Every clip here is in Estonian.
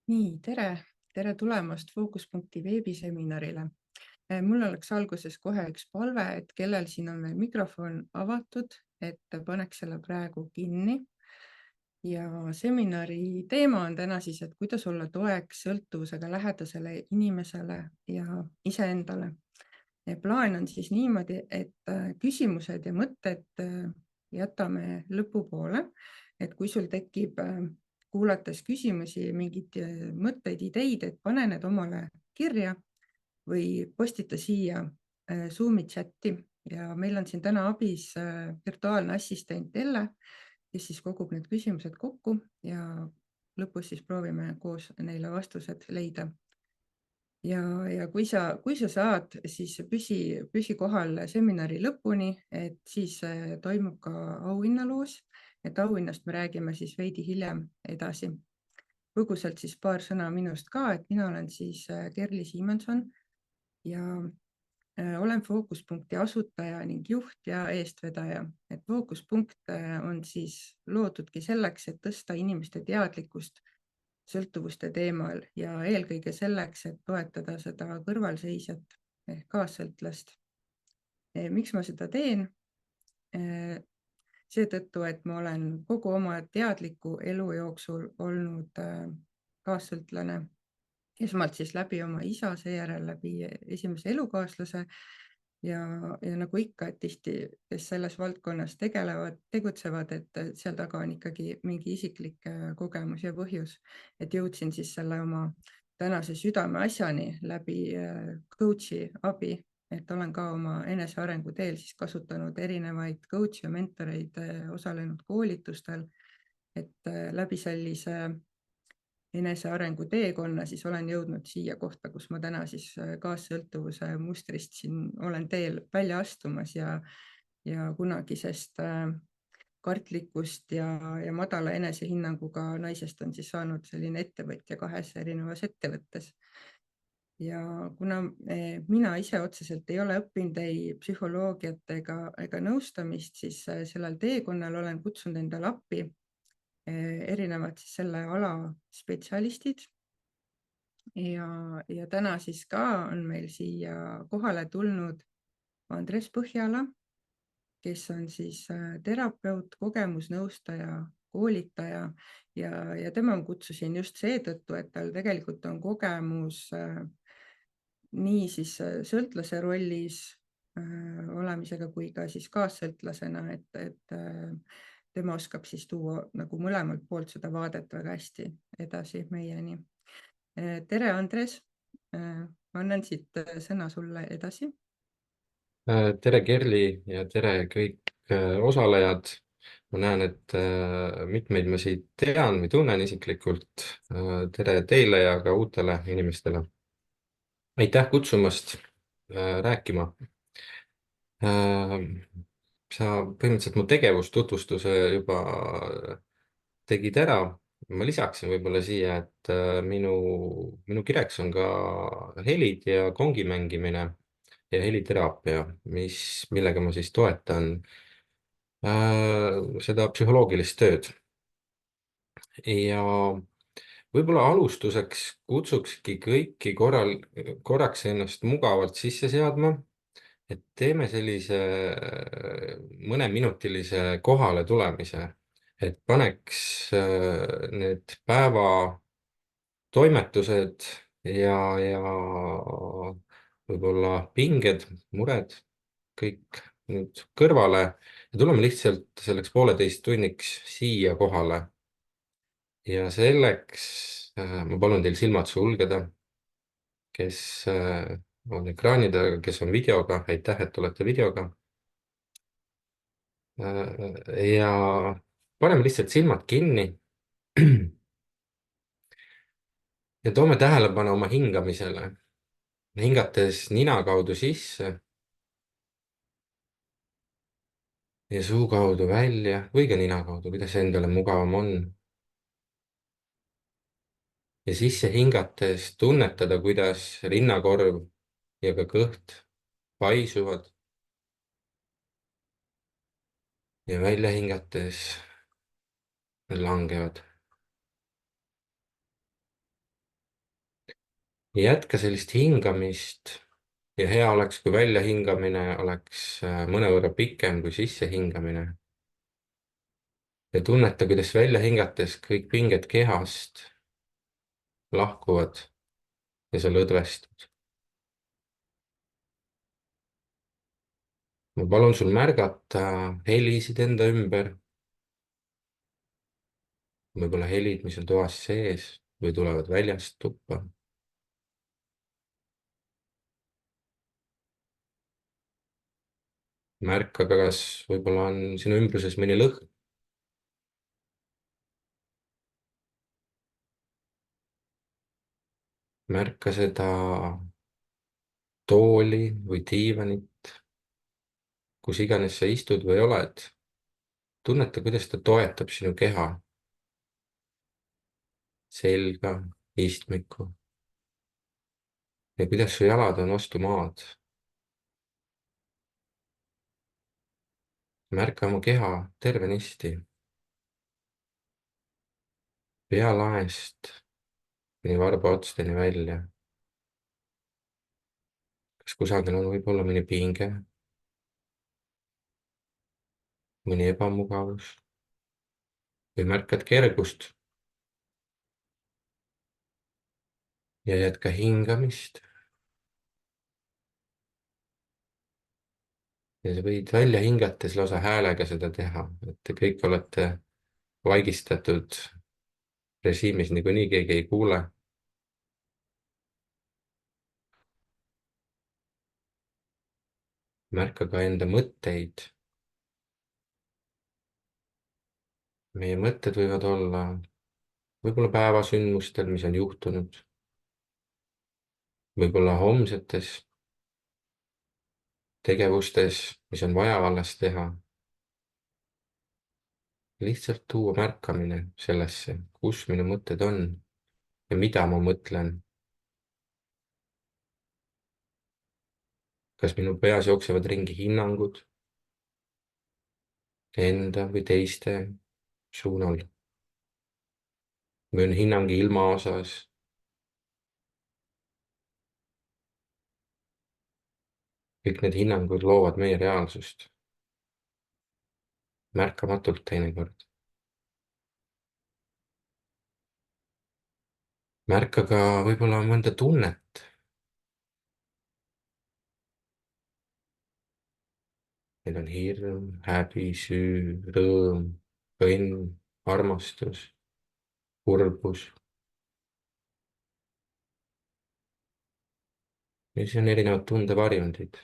Nii, tere tulemast Fookuspunkti veebiseminarile. Mul oleks alguses kohe üks palve, et kellel siin on veel mikrofon avatud, et paneks selle praegu kinni. Ja seminari teema on täna siis, et kuidas olla toeks sõltuvusega lähedasele inimesele ja iseendale. Plaan on siis niimoodi, et küsimused ja mõtted jätame lõpupoole, et kui sul tekib kuulates küsimusi, mingeid mõtteid, ideid, et pane need omale kirja või postita siia Zoomi chati ja meil on siin täna abis virtuaalne assistent Elle, kes siis kogub need küsimused kokku ja lõpus siis proovime koos neile vastused leida. Ja kui sa saad, siis püsi kohal seminari lõpuni, et siis toimub ka auhinnaloos, et auhinnast me räägime siis veidi hiljem edasi. Põgusalt siis paar sõna minust ka, et mina olen siis Kerli Siimanson ja olen Fookuspunkti asutaja ning juht ja eestvedaja. Et Fookuspunkt on siis loodudki selleks, et tõsta inimeste teadlikkust sõltuvuste teemal ja eelkõige selleks, et toetada seda kõrvalseisjat ehk kaassõltlast. Miks ma seda teen? Seetõttu, et ma olen kogu oma teadliku elu jooksul olnud kaassõltlane, esmalt siis läbi oma isa, seejärel läbi esimese elukaaslase ja nagu ikka, et tihti, kes selles valdkonnas tegutsevad, et seal taga on ikkagi mingi isiklik kogemus ja põhjus, et jõudsin siis selle oma tänase südameasjani läbi coach'i abi, et olen ka oma enesearengu teel siis kasutanud erinevaid coach'e ja mentoreid, osalenud koolitustel, et läbi sellise enesearengu teekonna siis olen jõudnud siia kohta, kus ma täna siis kaassõltuvuse mustrist siin olen teel välja astumas ja kunagisest kartlikust ja madala enesehinnanguga naisest on siis saanud selline ettevõtja 2 erinevas ettevõttes. Ja kuna mina ise otseselt ei ole õppinud ei psühholoogiat ega nõustamist, siis sellel teekonnal olen kutsunud endale appi erinevad siis selle ala spetsialistid ja täna siis ka on meil siia kohale tulnud Andres Põhjala, kes on siis terapeut, kogemusnõustaja, koolitaja ja tema kutsusin just seetõttu, et tal tegelikult on kogemus nii siis sõltlase rollis olemisega kui ka siis kaassõltlasena, et tema oskab siis tuua nagu mõlemalt poolt seda vaadet väga hästi edasi meieni. Tere, Andres. Ma annan siit sõna sulle edasi. Tere Kerli ja tere kõik osalejad. Ma näen, et mitmeid ma siit tean või tunnen isiklikult. Tere teile ja ka uutele inimestele. Aitäh kutsumast rääkima. Sa põhimõtteliselt mu tegevustutvustuse juba tegid ära. Ma lisaksin võib-olla siia, et minu kireks on ka helid ja kongi mängimine ja heliteraapia, millega ma siis toetan seda psühholoogilist tööd. Ja võib-olla alustuseks kutsukski kõiki korraks ennast mugavalt sisse seadma, et teeme sellise mõneminutilise kohale tulemise, et paneks need päeva toimetused ja võib-olla pinged, mured, kõik nüüd kõrvale ja tuleme lihtsalt selleks 1,5 tunniks siia kohale. Ja selleks ma palun teil silmad sulgeda, kes on ekraanidega, kes on videoga, aitäh, et olete videoga. Ja paneme lihtsalt silmad kinni ja toome tähelepanu oma hingamisele, hingates nina kaudu sisse ja suu kaudu välja või ka nina kaudu, kuidas endale mugavam on. Ja sisse hingates tunnetada, kuidas rinnakorv ja ka kõht paisuvad. Ja välja hingates need langevad. jätka sellist hingamist ja hea oleks, kui väljahingamine oleks mõnevõrra pikem kui sissehingamine. Ja tunneta, kuidas välja hingates kõik pinged kehast lahkuvad ja sa lõdvestud. ma palun sul märgata helisid enda ümber, võib-olla helid, mis on toas sees või tulevad väljast tuppa. märka ka, kas võib-olla on sinu ümbruses mõni lõhn. märka seda tooli või diivanit, kus iganes sa istud või oled. tunneta, kuidas ta toetab sinu keha, selga, istmikku ja kuidas su jalad on vastu maad. märka oma keha tervenisti, pealaest kuni varbaotsteni välja. kas kusagil on võib-olla mõni pinge, mõni ebamugavus või märkad kergust ja jätka hingamist. ja sa võid välja hingates lausa häälega seda teha, et te kõik olete vaigistatud režiimis, niikuinii keegi ei kuule. märka ka enda mõtteid. meie mõtted võivad olla võib-olla päevasündmustel, mis on juhtunud, võib-olla homsetes tegevustes, mis on vaja alles teha. lihtsalt tuua märkamine sellesse, kus minu mõtted on ja mida ma mõtlen. kas minu peas jooksevad ringi hinnangud enda või teiste suunal või on hinnang ilma osas. kõik need hinnangud loovad meie reaalsust märkamatult teinekord. märka ka võib-olla mõnda tunnet. Need on hirm, häbi, süü, rõõm, õnn, armastus, kurbus. ja siis on erinevad tundevarjundid.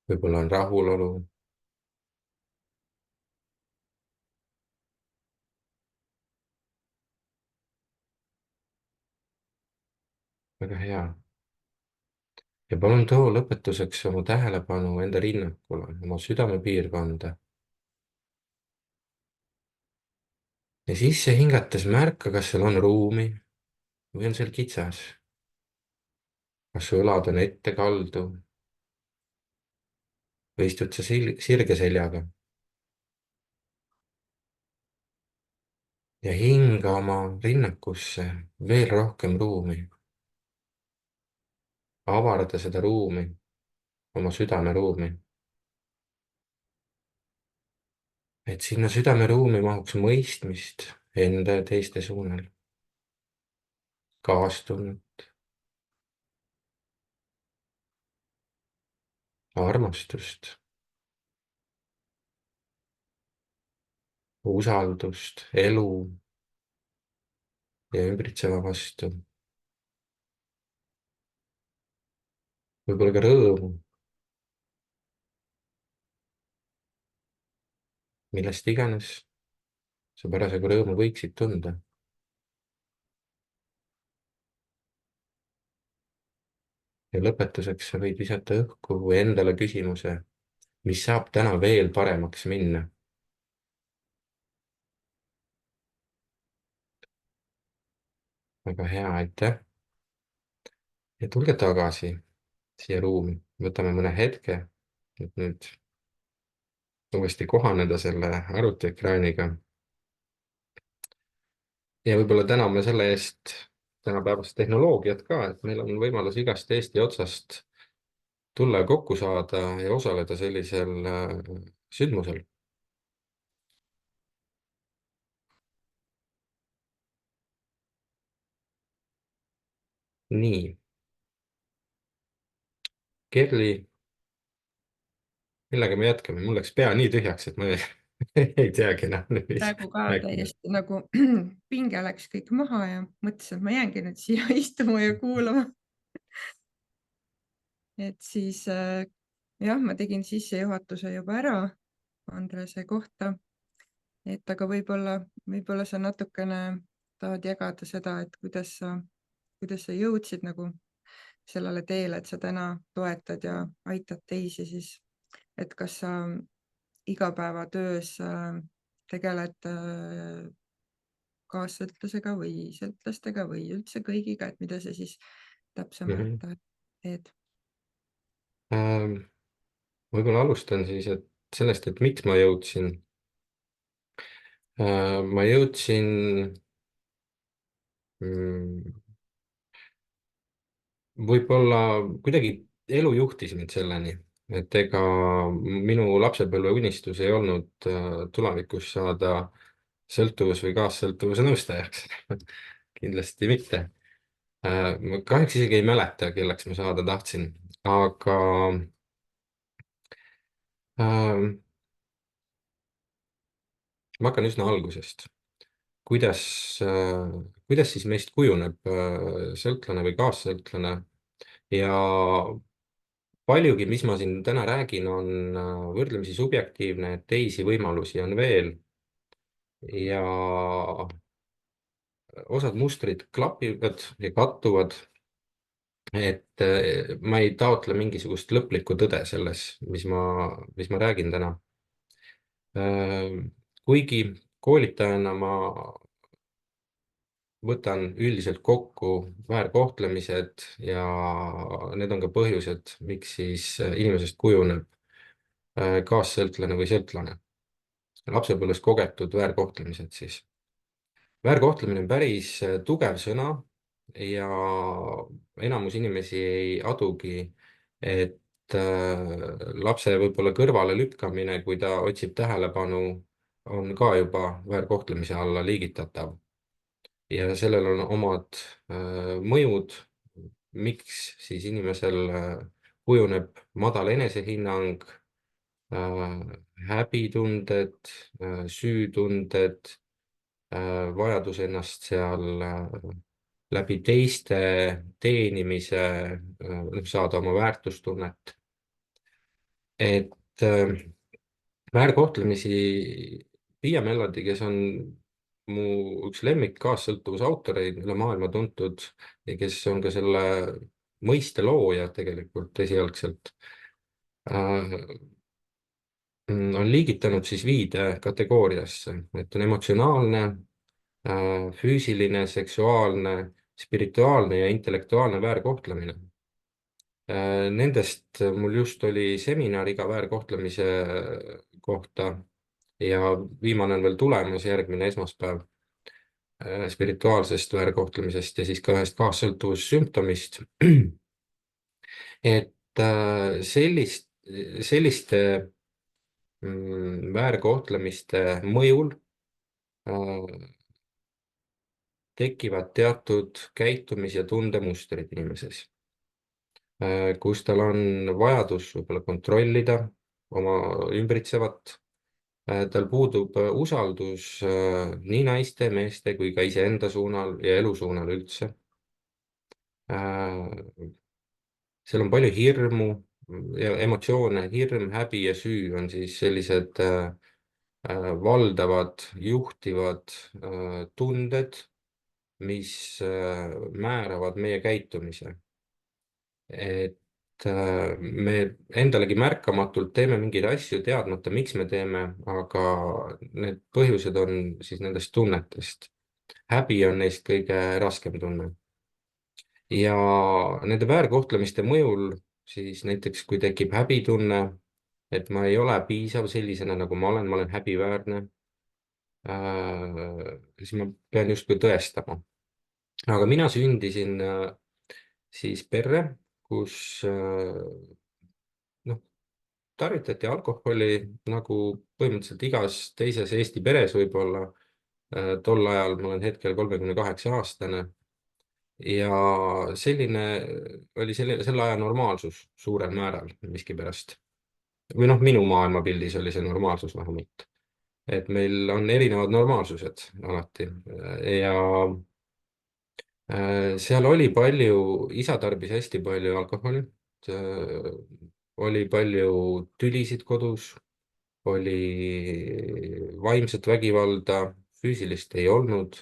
võib-olla on rahulolu. väga hea. ja palun too lõpetuseks oma tähelepanu enda rinnakule, oma südamepiirkonda. ja sisse hingates märka, kas seal on ruumi või on seal kitsas. kas su õlad on ettekaldu või istud sa sirge seljaga. ja hinga oma rinnakusse veel rohkem ruumi. avarda seda ruumi, oma südameruumi. et sinna südameruumi mahuks mõistmist enda ja teiste suunal, kaastunnet, armastust, usaldust elu ja ümbritseva vastu. võib-olla ka rõõmu, millest iganes sa parasjagu rõõmu võiksid tunda. ja lõpetuseks sa võid visata õhku või endale küsimuse, mis saab täna veel paremaks minna. väga hea, aitäh. ja tulge tagasi siia ruumi, võtame mõne hetke, et nüüd uuesti kohaneda selle arvutiekraaniga. ja võib-olla täname selle eest, tänapäevast tehnoloogiat ka, et meil on võimalus igast Eesti otsast tulla ja kokku saada ja osaleda sellisel sündmusel. Nii, Kerli, millega me jätkame? Mul läks pea nii tühjaks, et ma ei teagi enam, mis praegu ka rääkida. täiesti nagu pinge läks kõik maha ja mõtlesin, et ma jäängi nüüd siia istuma ja kuulama. Et siis jah, ma tegin sissejuhatuse juba ära Andrese kohta, et aga võib-olla sa natukene tahad jagada seda, et kuidas sa jõudsid nagu sellele teele, et sa täna toetad ja aitad teisi siis, et kas sa igapäevatöös tegeled kaassõltlasega või sõltlastega või üldse kõigiga, et mida sa siis täpsemalt teed? Võib-olla alustan siis sellest, et miks ma jõudsin. Ma jõudsin võib-olla kuidagi elu juhtis mind selleni, et ega minu lapsepõlve unistus ei olnud tulevikus saada sõltuvus- või kaassõltuvuse nõustajaks. Kindlasti mitte. Ma kahjuks isegi ei mäleta, kelleks ma saada tahtsin, aga ma hakkan üsna algusest. Kuidas, kuidas siis meist kujuneb sõltlane või kaassõltlane ja paljugi, mis ma siin täna räägin, on võrdlemisi subjektiivne, et teisi võimalusi on veel ja osad mustrid klapivad ja kattuvad, et ma ei taotle mingisugust lõplikku tõde selles, mis ma räägin täna. Kuigi koolitajana ma võtan üldiselt kokku väärkohtlemised ja need on ka põhjused, miks siis inimesest kujuneb kaassõltlane või sõltlane. Lapsepõlves kogetud väärkohtlemised siis. Väärkohtlemine on päris tugev sõna ja enamus inimesi ei adugi, et lapse võib-olla kõrvale lükkamine, kui ta otsib tähelepanu, on ka juba väärkohtlemise alla liigitatav. Ja sellel on omad mõjud, miks siis inimesel kujuneb madal enesehinnang, häbitunded, süütunded, vajadus ennast seal läbi teiste teenimise saada oma väärtustunnet. Et väärkohtlemisi Piia Melladi, kes on mu üks lemmik kaassõltuvuse autoreid üle maailma tuntud ja kes on ka selle mõiste looja tegelikult esialgselt, on liigitanud siis 5 kategooriasse, et on emotsionaalne, füüsiline, seksuaalne, spirituaalne ja intellektuaalne väärkohtlemine. Nendest mul just oli seminar iga väärkohtlemise kohta ja viimane on veel tulemas, järgmine esmaspäev, spirituaalsest väärkohtlemisest ja siis ka ühest kaassõltuvussümptomist. Et selliste väärkohtlemiste mõjul tekivad teatud käitumis- ja tundemustrid inimeses, kus tal on vajadus võib-olla kontrollida oma ümbritsevat. Tal puudub usaldus nii naiste, meeste kui ka iseenda suunal ja elu suunal üldse. Seal on palju hirmu ja emotsioone, hirm, häbi ja süü on siis sellised valdavad, juhtivad tunded, mis määravad meie käitumise. Et me endalegi märkamatult teeme mingeid asju teadmata, miks me teeme, aga need põhjused on siis nendest tunnetest. Häbi on neist kõige raskem tunne. Ja nende väärkohtlemiste mõjul siis näiteks, kui tekib häbitunne, et ma ei ole piisav sellisena, nagu ma olen häbiväärne, siis ma pean justkui tõestama. aga mina sündisin siis perre, kus noh, tarvitati alkoholi nagu põhimõtteliselt igas teises Eesti peres võib-olla. Tol ajal ma olen hetkel 38-aastane ja selline oli selle aja normaalsus suurel määral miskipärast. Või noh, minu maailmapildis oli see normaalsus vähemalt. Et meil on erinevad normaalsused alati ja seal oli palju, isa tarbis hästi palju alkoholi, oli palju tülisid kodus, oli vaimset vägivalda, füüsilist ei olnud,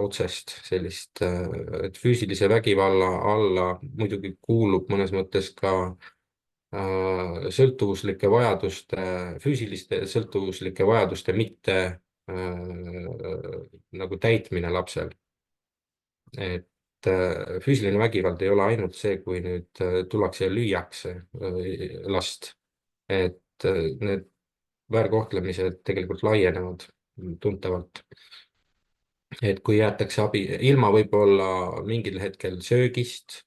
otsest sellist, et füüsilise vägivalla alla muidugi kuulub mõnes mõttes ka sõltuvuslike vajaduste, füüsiliste sõltuvuslike vajaduste mitte nagu täitmine lapsel. Et füüsiline vägivald ei ole ainult see, kui nüüd tullakse ja lüüakse last, et need väärkohtlemised tegelikult laienevad tuntavalt. Et kui jäetakse abi ilma võib-olla mingil hetkel söögist,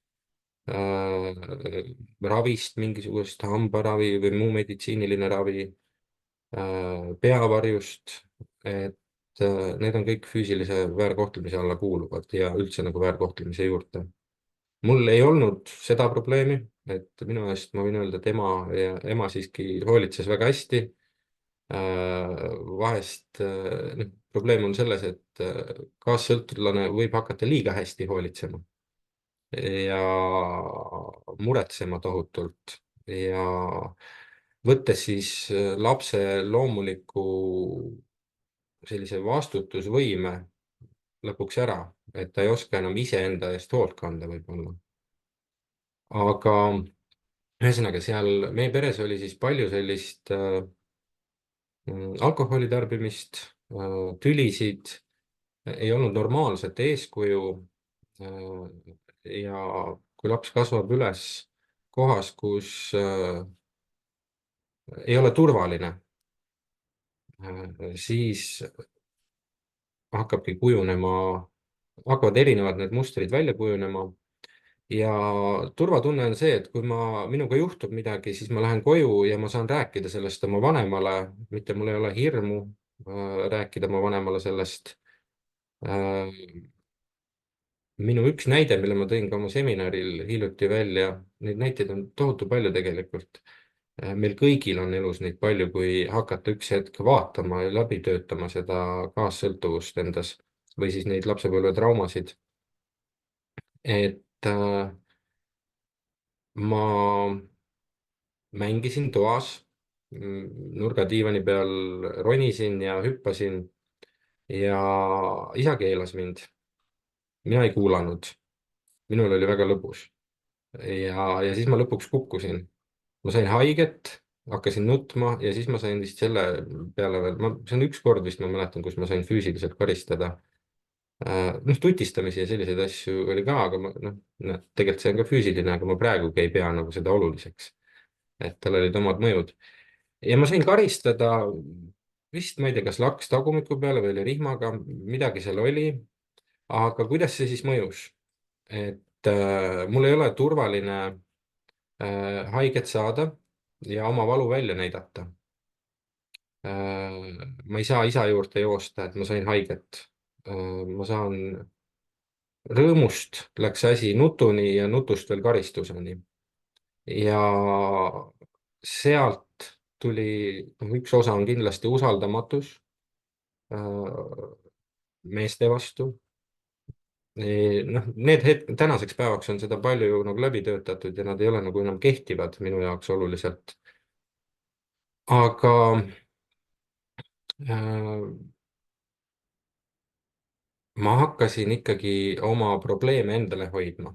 ravist, mingisugust hambaravi või muu meditsiiniline ravi, peavarjust, et need on kõik füüsilise väärkohtlemise alla kuuluvad ja üldse nagu väärkohtlemise juurde. Mul ei olnud seda probleemi, et minu eest ma võin öelda, et ema siiski hoolitses väga hästi. Vahest probleem on selles, et kaassõltlane võib hakata liiga hästi hoolitsema ja muretsema tohutult ja võttes siis lapse loomuliku sellise vastutusvõime lõpuks ära, et ta ei oska enam iseenda eest hoolt kanda võib-olla. Aga ühesõnaga seal meie peres oli siis palju sellist alkoholi tarbimist, tülisid, ei olnud normaalset eeskuju. Ja kui laps kasvab üles kohas, kus ei ole turvaline, siis hakkavad erinevad need mustrid välja kujunema. Ja turvatunne on see, et kui minuga juhtub midagi, siis ma lähen koju ja ma saan rääkida sellest oma vanemale, mitte mul ei ole hirmu rääkida oma vanemale sellest. Minu üks näide, mille ma tõin ka oma seminaril hiljuti välja, neid näiteid on tohutu palju tegelikult. Meil kõigil on elus neid palju, kui hakata üks hetk vaatama ja läbi töötama seda kaassõltuvust endas või siis neid lapsepõlve traumasid. Et ma mängisin toas, nurgadiivani peal ronisin ja hüppasin ja isa keelas mind. Mina ei kuulanud. Minul oli väga lõbus. Ja siis ma lõpuks kukkusin. Ma sain haiget, hakkasin nutma ja siis ma sain vist selle peale veel, see on üks kord vist ma mäletan, kus ma sain füüsiliselt karistada. Noh, tutistamisi ja selliseid asju oli ka, aga tegelikult see on ka füüsiline, aga ma praegugi ei pea nagu seda oluliseks. Et tal olid omad mõjud. Ja ma sain karistada vist, ma ei tea, kas laks tagumiku peale või oli rihmaga, midagi seal oli. Aga kuidas see siis mõjus? Et mul ei ole turvaline haiget saada ja oma valu välja näidata. Ma ei saa isa juurde joosta, et ma sain haiget. Ma saan, rõõmust läks asi nutuni ja nutust veel karistuseni. Ja sealt tuli, üks osa on kindlasti usaldamatus meeste vastu. Noh, tänaseks päevaks on seda palju nagu läbi töötatud ja nad ei ole nagu enam kehtivad minu jaoks oluliselt. Aga ma hakkasin ikkagi oma probleeme endale hoidma.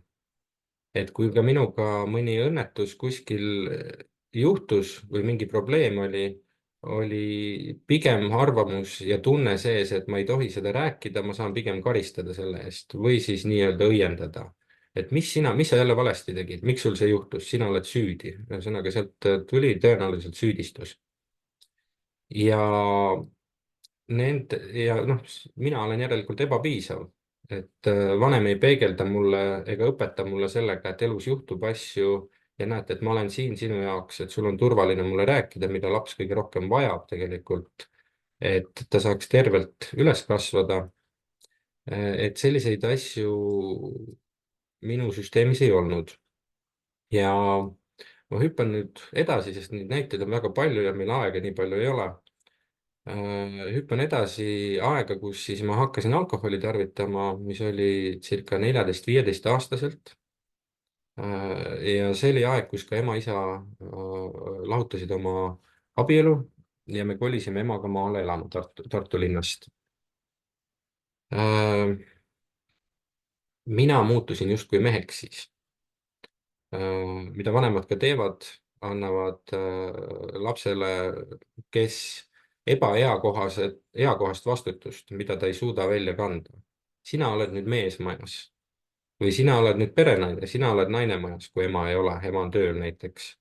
Et kui ka minuga mõni õnnetus kuskil juhtus või mingi probleem oli pigem arvamus ja tunne sees, et ma ei tohi seda rääkida, ma saan pigem karistada selle eest või siis nii-öelda õiendada. Et mis sa jälle valesti tegid, miks sul see juhtus, sina oled süüdi. Ühesõnaga, sealt tuli tõenäoliselt süüdistus. Ja noh, mina olen järelikult ebapiisav. et vanem ei peegelda mulle ega õpeta mulle sellega, et elus juhtub asju ja näed, et ma olen siin sinu jaoks, et sul on turvaline mulle rääkida, mida laps kõige rohkem vajab tegelikult, et ta saaks tervelt üles kasvada. Et selliseid asju minu süsteemis ei olnud. Ja ma hüppan nüüd edasi, sest neid näiteid on väga palju ja meil aega nii palju ei ole. Hüppan edasi aega, kus siis ma hakkasin alkoholi tarvitama, mis oli circa 14-15 aastaselt. Ja see oli aeg, kus ka ema-isa lahutasid oma abielu ja me kolisime emaga maale elama Tartu linnast. Äh, Mina muutusin justkui meheks siis. Mida vanemad ka teevad, annavad lapsele, kes eakohast vastutust, mida ta ei suuda välja kanda. Sina oled nüüd mees majas või sina oled nüüd perenaine, sina oled naine majas, kui ema ei ole, ema on tööl näiteks.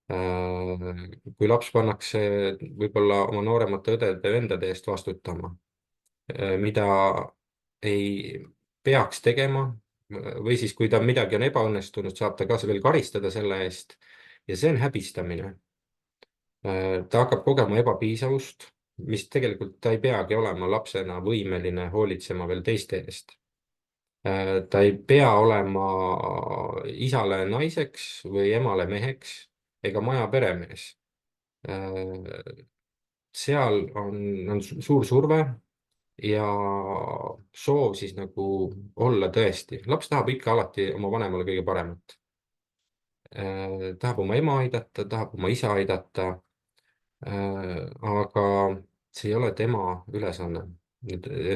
Kui laps pannakse võib-olla oma nooremate õdede-vendade eest vastutama, mida ei peaks tegema, või siis kui ta midagi on ebaõnnestunud, saab ta ka veel karistada selle eest ja see on häbistamine. Ta hakkab kogema ebapiisavust, mis tegelikult ta ei peagi olema lapsena võimeline hoolitsema veel teiste eest. Ta ei pea olema isale naiseks või emale meheks ega maja peremees. Seal on suur surve ja soov siis nagu olla tõesti. Laps tahab ikka alati oma vanemale kõige paremat. Tahab oma ema aidata, tahab oma isa aidata. Aga see ei ole tema ülesanne.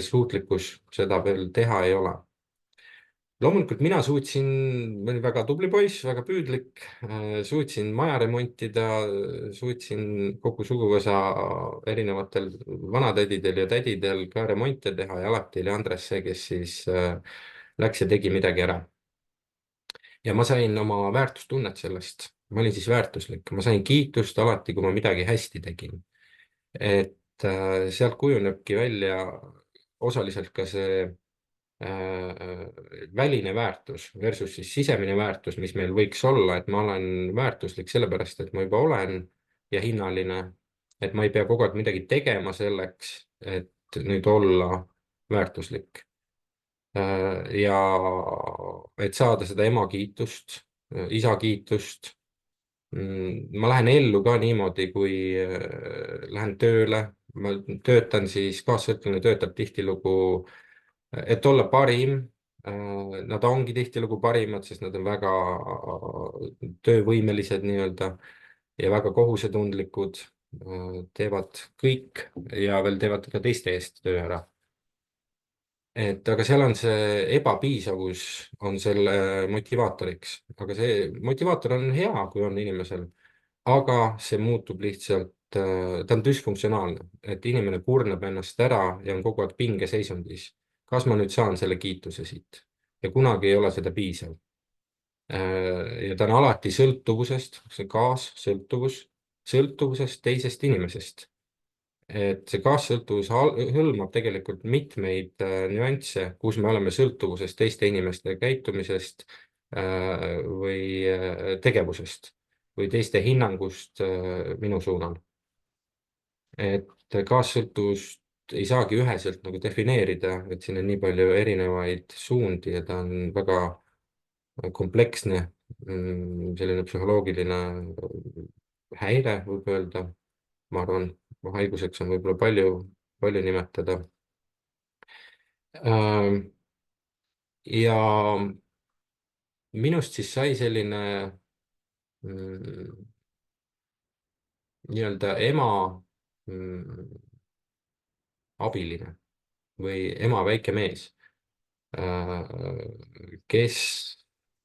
Suutlikkus seda veel teha ei ole. Loomulikult mina suutsin, ma olin väga tubli poiss, väga püüdlik, suutsin maja remontida, suutsin kogu suguvõsa erinevatel vanatädidel ja tädidel ka remonte teha ja alati oli Andres see, kes siis läks ja tegi midagi ära. Ja ma sain oma väärtustunnet sellest, ma olin siis väärtuslik, ma sain kiitust alati, kui ma midagi hästi tegin. Et sealt kujunebki välja osaliselt ka see väline väärtus versus siis sisemine väärtus, mis meil võiks olla, et ma olen väärtuslik sellepärast, et ma juba olen ja hinnaline, et ma ei pea kogu aeg midagi tegema selleks, et nüüd olla väärtuslik. Ja et saada seda ema kiitust, isa kiitust. Ma lähen ellu ka niimoodi, kui lähen tööle, ma töötan siis, kaassõltlane töötab tihtilugu, et olla parim. Nad ongi tihtilugu parimad, sest nad on väga töövõimelised nii-öelda ja väga kohusetundlikud, teevad kõik ja veel teevad ka teiste eest töö ära. Et aga seal on see ebapiisavus on selle motivaatoriks, aga see motivaator on hea, kui on inimesel, aga see muutub lihtsalt, ta on düsfunktsionaalne, et inimene kurnab ennast ära ja on kogu aeg pingeseisundis. Kas ma nüüd saan selle kiituse siit ja kunagi ei ole seda piisav. Ja ta on alati sõltuvusest, see kaassõltuvus, sõltuvusest teisest inimesest. Et see kaassõltuvus hõlmab tegelikult mitmeid nüansse, kus me oleme sõltuvuses teiste inimeste käitumisest või tegevusest või teiste hinnangust minu suunal. Et kaassõltuvust ei saagi üheselt nagu defineerida, et siin on nii palju erinevaid suundi ja ta on väga kompleksne, selline psühholoogiline häire, võib öelda. Ma arvan, haiguseks on võib-olla palju nimetada. Ja minust siis sai selline nii-öelda ema abiline või ema väike mees,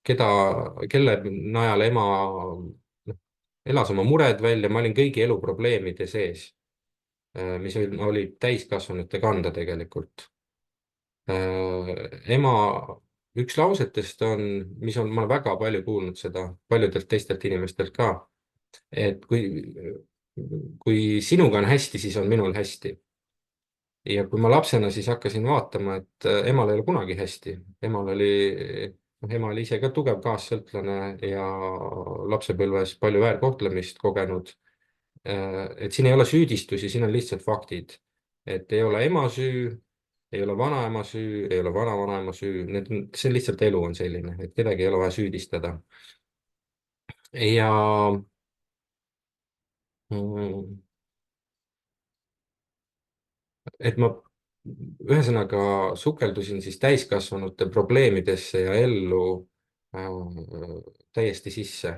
kelle najal ema elas oma mured välja, ma olin kõigi eluprobleemide sees, mis olid täiskasvanute kanda tegelikult. Ema üks lausetest on, ma olen väga palju kuulnud seda paljudelt teistelt inimestelt ka, et kui sinuga on hästi, siis on minul hästi. ja kui ma lapsena siis hakkasin vaatama, et emal ei ole kunagi hästi, ema oli ise ka tugev kaassõltlane ja lapsepõlves palju väärkohtlemist kogenud. Et siin ei ole süüdistusi, siin on lihtsalt faktid, et ei ole ema süü, ei ole vanaema süü, ei ole vanavanaema süü, see on lihtsalt elu on selline, et kedagi ei ole vaja süüdistada. Ja mm, et ma ühesõnaga sukeldusin siis täiskasvanute probleemidesse ja ellu täiesti sisse.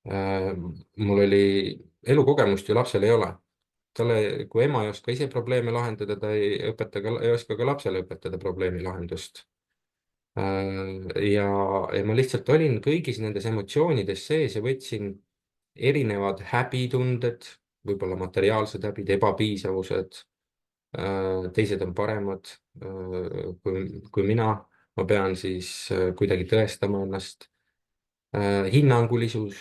Mul oli elukogemust ju lapsel ei ole. Kui ema ei oska ise probleeme lahendada, ta ei oska ka lapsele õpetada probleemi lahendust. Ja ma lihtsalt olin kõigis nendes emotsioonides sees ja võtsin erinevad häbitunded, võib-olla materiaalsed häbid, ebapiisavused, teised on paremad kui mina, ma pean siis kuidagi tõestama ennast, hinnangulisus,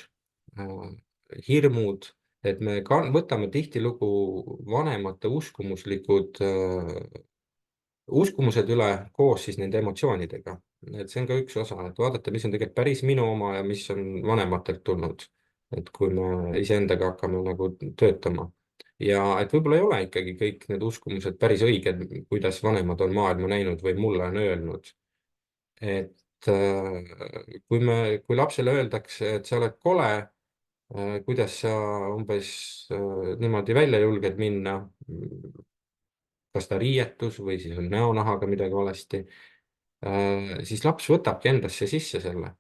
hirmud, et võtame tihtilugu vanemate uskumused üle koos siis nende emotsioonidega. Et see on ka üks osa, et vaadata, mis on tegelikult päris minu oma ja mis on vanematelt tulnud. Et kui me iseendaga hakkame nagu töötama ja et võib-olla ei ole ikkagi kõik need uskumused päris õiged, kuidas vanemad on maailma näinud või mulle on öelnud. Et kui lapsele öeldakse, et sa oled kole, kuidas sa umbes niimoodi välja julged minna, kas ta riietus või siis on näonahaga midagi valesti, siis laps võtabki endasse sisse selle.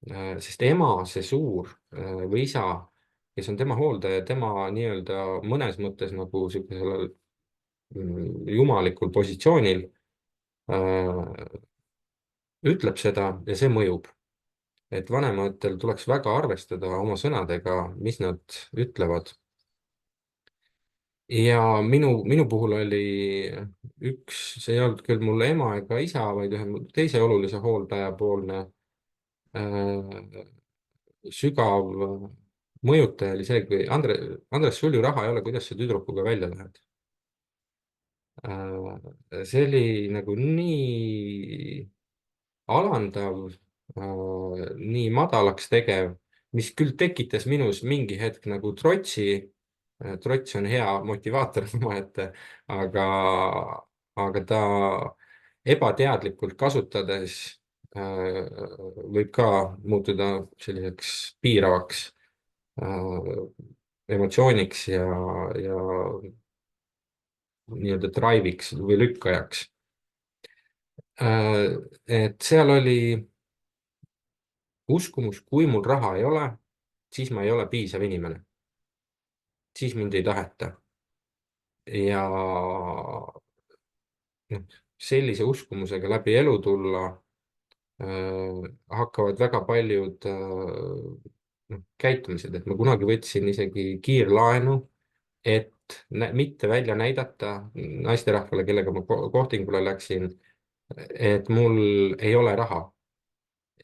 Sest ema, see suur või isa, kes on tema hooldaja, tema nii-öelda mõnes mõttes nagu sellisel jumalikul positsioonil, ütleb seda ja see mõjub. Et vanematel tuleks väga arvestada oma sõnadega, mis nad ütlevad. Ja minu puhul oli see ei olnud küll mul ema ega isa, vaid ühe teise olulise hooldaja poolne sügav mõjutaja oli see, kui Andres, sul ju raha ei ole, kuidas sa tüdrukuga välja lähed? See oli nagu nii alandav, nii madalaks tegev, mis küll tekitas minus mingi hetk nagu trotsi. Trots on hea motivaator omaette, aga ta ebateadlikult kasutades võib ka muutuda selliseks piiravaks emotsiooniks ja nii-öelda drive'iks või lükkajaks. Et seal oli uskumus, kui mul raha ei ole, siis ma ei ole piisav inimene. Siis mind ei taheta. Ja sellise uskumusega läbi elu tulla hakkavad väga paljud käitumised, et ma kunagi võtsin isegi kiirlaenu, et mitte välja näidata naisterahvale, kellega ma kohtingule läksin, et mul ei ole raha.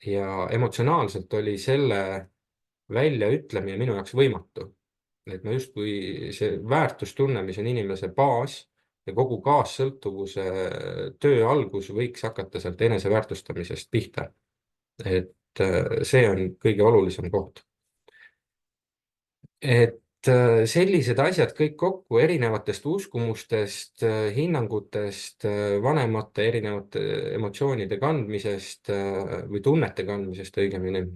Ja emotsionaalselt oli selle väljaütlemine minu jaoks võimatu. Et ma justkui see väärtustunne, mis on inimese baas ja kogu kaassõltuvuse töö algus võiks hakata sealt eneseväärtustamisest pihta. Et see on kõige olulisem koht. Et sellised asjad kõik kokku erinevatest uskumustest, hinnangutest, vanemate erinevate emotsioonide kandmisest või tunnete kandmisest õigemini,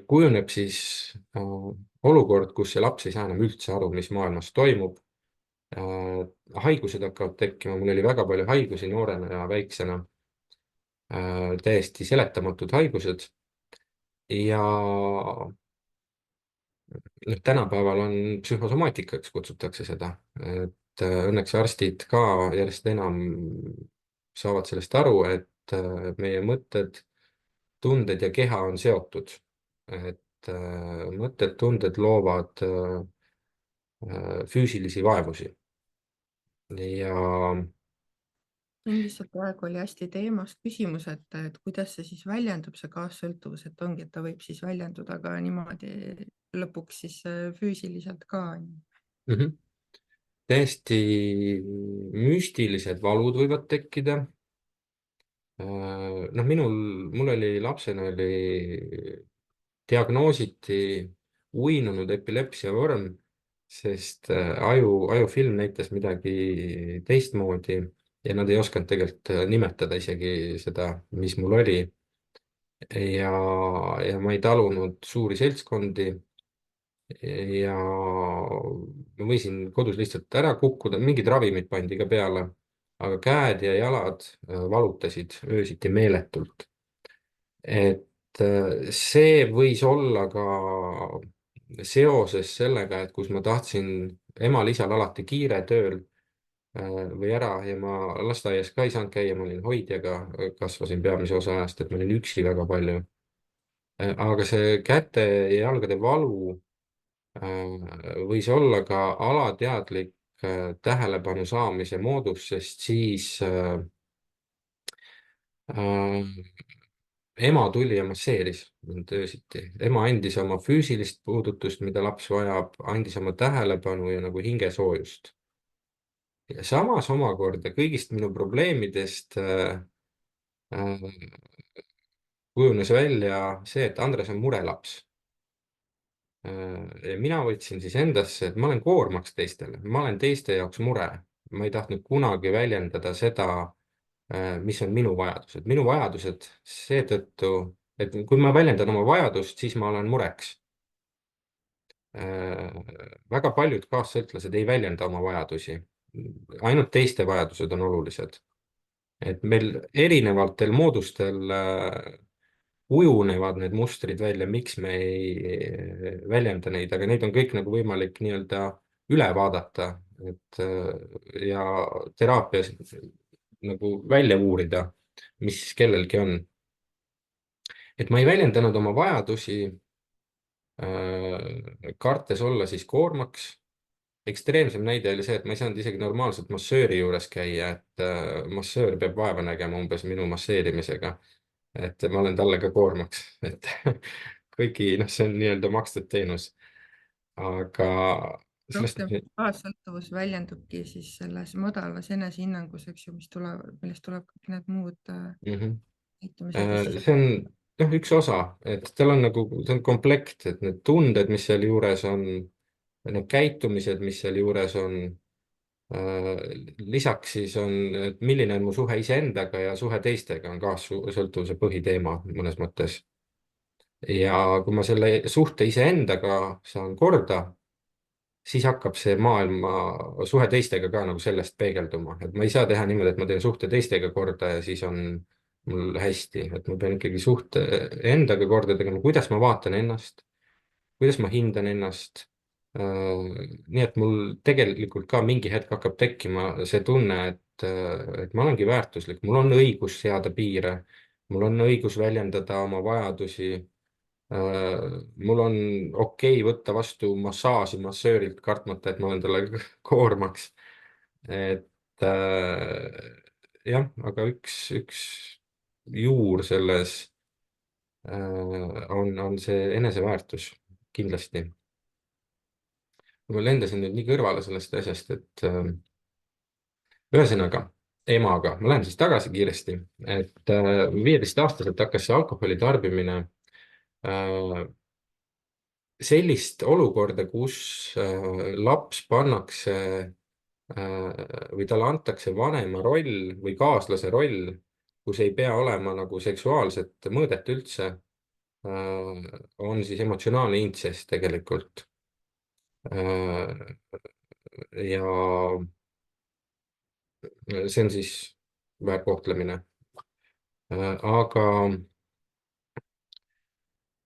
kujuneb siis olukord, kus see laps ei saa enam üldse aru, mis maailmas toimub. Haigused hakkavad tekkima, mul oli väga palju haigusi noorena ja väiksena, täiesti seletamatud haigused. Ja tänapäeval on psühhosomaatikaks kutsutakse seda, et õnneks arstid ka järjest enam saavad sellest aru, et meie mõtted, tunded ja keha on seotud. Et mõtted, tunded loovad füüsilisi vaevusi. Ja siin lihtsalt praegu oli hästi teemast küsimus, et kuidas see siis väljendub, see kaassõltuvus, et ongi, et ta võib siis väljenduda ka niimoodi lõpuks siis füüsiliselt ka. mm -hmm. täiesti müstilised valud võivad tekkida. Noh, mul oli lapsena diagnoositi uinunud epilepsiavorm, sest ajufilm näitas midagi teistmoodi ja nad ei osanud tegelikult nimetada isegi seda, mis mul oli. ja, ja ma ei talunud suuri seltskondi ja ma võisin kodus lihtsalt ära kukkuda, mingid ravimid pandi ka peale, aga käed ja jalad valutasid öösiti meeletult. Et see võis olla ka seoses sellega, et kus ma tahtsin emal-isal alati kiire tööl või ära ja ma lasteaias ka ei saanud käia, ma olin hoidjaga, kasvasin peamise osa ajast, et ma olin üksi väga palju. Aga see käte ja jalgade valu võis olla ka alateadlik tähelepanu saamise moodus, sest siis ema tuli ja masseeris mind öösiti. ema andis oma füüsilist puudutust, mida laps vajab, andis oma tähelepanu ja nagu hingesoojust. Ja samas omakorda kõigist minu probleemidest kujunes välja see, et Andres on murelaps. Ja mina võtsin siis endasse, et ma olen koormaks teistele, ma olen teiste jaoks mure. ma ei tahtnud kunagi väljendada seda, mis on minu vajadused. minu vajadused seetõttu, et kui ma väljendan oma vajadust, siis ma olen mureks. väga paljud kaassõltlased ei väljenda oma vajadusi. ainult teiste vajadused on olulised. et meil erinevatel moodustel kujunevad need mustrid välja, miks me ei väljenda neid, aga neid on kõik nagu võimalik nii-öelda üle vaadata, et ja teraapias nagu välja uurida, mis kellelgi on. et ma ei väljendanud oma vajadusi, kartes olla siis koormaks. Ekstreemsem näide oli see, et ma ei saanud isegi normaalselt massööri juures käia, et massöör peab vaeva nägema umbes minu masseerimisega. et ma olen talle ka koormaks, et kuigi noh, see on nii-öelda makstud teenus, aga sellest. rohkem baassõltuvus väljendubki siis selles madalas enesehinnangus, eks ju, millest tuleb kõik need muud Mhm. käitumised ja siis see on noh, üks osa, et tal on nagu, see on komplekt, et need tunded, mis seal juures on, need käitumised, mis seal juures on. lisaks siis on, et milline on mu suhe iseendaga ja suhe teistega on kaassõltuvuse põhiteema mõnes mõttes. ja kui ma selle suhte iseendaga saan korda, siis hakkab see maailma suhe teistega ka nagu sellest peegelduma, et ma ei saa teha niimoodi, et ma teen suhte teistega korda ja siis on mul hästi, et ma pean ikkagi suhte endaga korda tegema, kuidas ma vaatan ennast, kuidas ma hindan ennast. nii et mul tegelikult ka mingi hetk hakkab tekkima see tunne, et ma olengi väärtuslik, mul on õigus seada piire, mul on õigus väljendada oma vajadusi. mul on okei võtta vastu massaaži massöörilt, kartmata, et ma olen talle koormaks. et jah, aga üks juur selles on see eneseväärtus kindlasti. ma lendasin nüüd nii kõrvale sellest asjast, et ühesõnaga emaga, ma lähen siis tagasi kiiresti, et 15-aastaselt hakkas see alkoholi tarbimine sellist olukorda, kus laps pannakse või talle antakse vanema roll või kaaslase roll, kus ei pea olema nagu seksuaalset mõõdet üldse, on siis emotsionaalne intsest tegelikult. ja see on siis väärkohtlemine. aga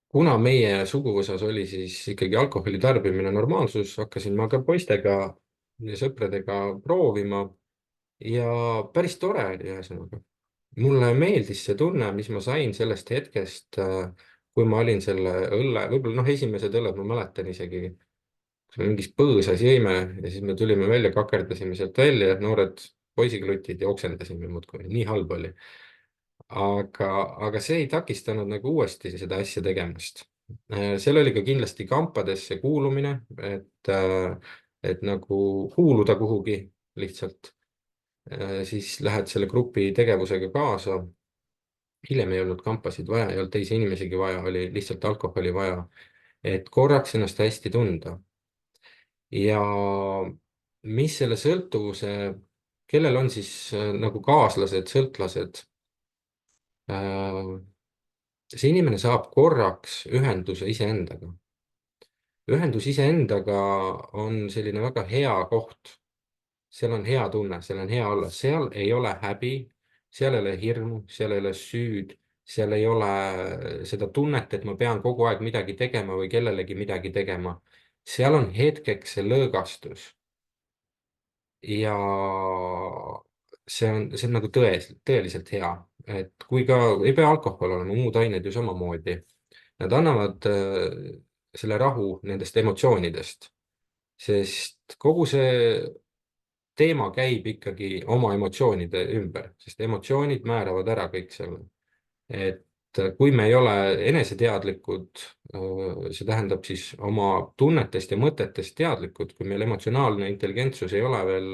kuna meie suguvõsas oli siis ikkagi alkoholi tarbimine normaalsus, hakkasin ma ka poistega ja sõpradega proovima ja päris tore oli ühesõnaga. mulle meeldis see tunne, mis ma sain sellest hetkest, kui ma olin selle õlle, võib-olla noh, esimesed õlled ma mäletan isegi, kus me mingis põõsas jõime ja siis me tulime välja, kakerdasime sealt välja, noored poisiklutid ja oksendasime muudkui, nii halb oli. aga see ei takistanud nagu uuesti seda asja tegemast. seal oli ka kindlasti kampadesse kuulumine, et et nagu kuuluda kuhugi lihtsalt, siis lähed selle grupi tegevusega kaasa. Hiljem ei olnud kampasid vaja, ei olnud teisi inimesigi vaja, oli lihtsalt alkoholi vaja, et korraks ennast hästi tunda. Ja mis selle sõltuvuse, kellel on siis nagu kaaslased, sõltlased, see inimene saab korraks ühenduse iseendaga. Ühendus iseendaga on selline väga hea koht. Seal on hea tunne, seal on hea olla, seal ei ole häbi, seal ei ole hirmu, seal ei ole süüd, seal ei ole seda tunnet, et ma pean kogu aeg midagi tegema või kellelegi midagi tegema. seal on hetkeks see lõõgastus ja see on nagu tõeliselt hea, et kui ka ei pea alkohol olema, muud ained ju samamoodi. Nad annavad selle rahu nendest emotsioonidest, sest kogu see teema käib ikkagi oma emotsioonide ümber, sest emotsioonid määravad ära kõik selle. et kui me ei ole eneseteadlikud, see tähendab siis oma tunnetest ja mõtetest teadlikud, kui meil emotsionaalne intelligentsus ei ole veel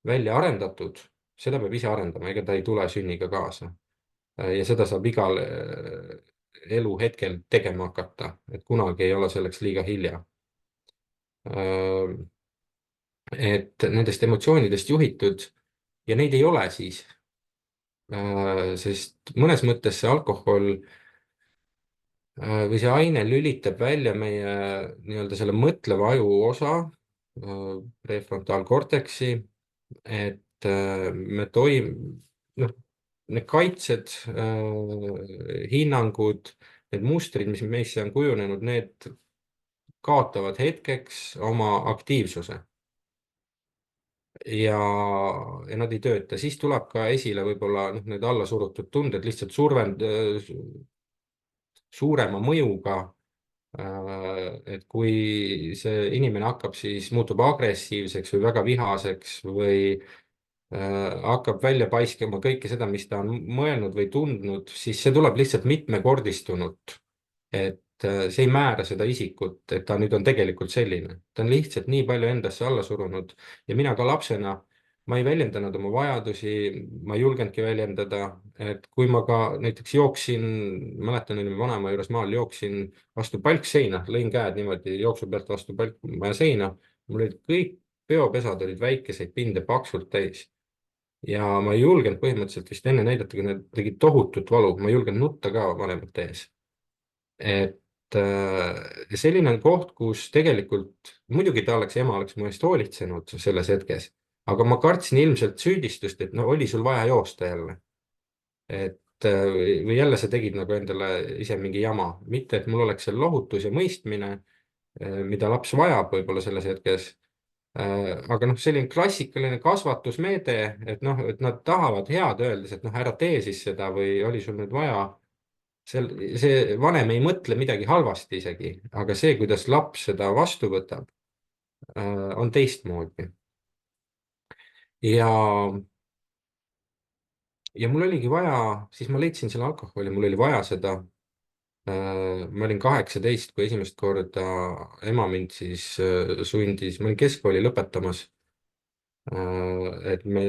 välja arendatud, seda peab ise arendama, ega ta ei tule sünniga kaasa. ja seda saab igal eluhetkel tegema hakata, et kunagi ei ole selleks liiga hilja. et nendest emotsioonidest juhitud ja neid ei ole siis, sest mõnes mõttes see alkohol või see aine lülitab välja meie nii-öelda selle mõtleva aju osa, prefrontaalkorteksi, et noh, need kaitsed, hinnangud, need mustrid, mis meisse on kujunenud, need kaotavad hetkeks oma aktiivsuse ja, ja nad ei tööta, siis tuleb ka esile võib-olla noh, need allasurutud tunded lihtsalt suurema mõjuga. et kui see inimene hakkab siis, muutub agressiivseks või väga vihaseks või hakkab välja paiskama kõike seda, mis ta on mõelnud või tundnud, siis see tuleb lihtsalt mitmekordistunult. et see ei määra seda isikut, et ta nüüd on tegelikult selline, ta on lihtsalt nii palju endasse alla surunud ja mina ka lapsena, ma ei väljendanud oma vajadusi, ma ei julgenudki väljendada, et kui ma ka näiteks jooksin, mäletan, olime vanaema juures maal, jooksin vastu palkseina, lõin käed niimoodi jooksu pealt vastu palkmaja seina, mul olid kõik peopesad olid väikeseid pinde paksult täis ja ma ei julgenud põhimõtteliselt vist enne näidata, kui need tegid tohutut valu, ma ei julgenud nutta ka vanemate ees. et selline on koht, kus tegelikult muidugi ema oleks mu eest hoolitsenud selles hetkes, aga ma kartsin ilmselt süüdistust, et no oli sul vaja joosta jälle. et või jälle sa tegid nagu endale ise mingi jama, mitte et mul oleks seal lohutus ja mõistmine, mida laps vajab võib-olla selles hetkes. aga noh, selline klassikaline kasvatusmeede, et noh, et nad tahavad head öeldes, et noh, ära tee siis seda või oli sul nüüd vaja. see vanem ei mõtle midagi halvasti isegi, aga see, kuidas laps seda vastu võtab, on teistmoodi. ja, ja mul oligi vaja, siis ma leidsin selle alkoholi, mul oli vaja seda. ma olin 18, kui esimest korda ema mind siis sundis, ma olin keskkooli lõpetamas. et me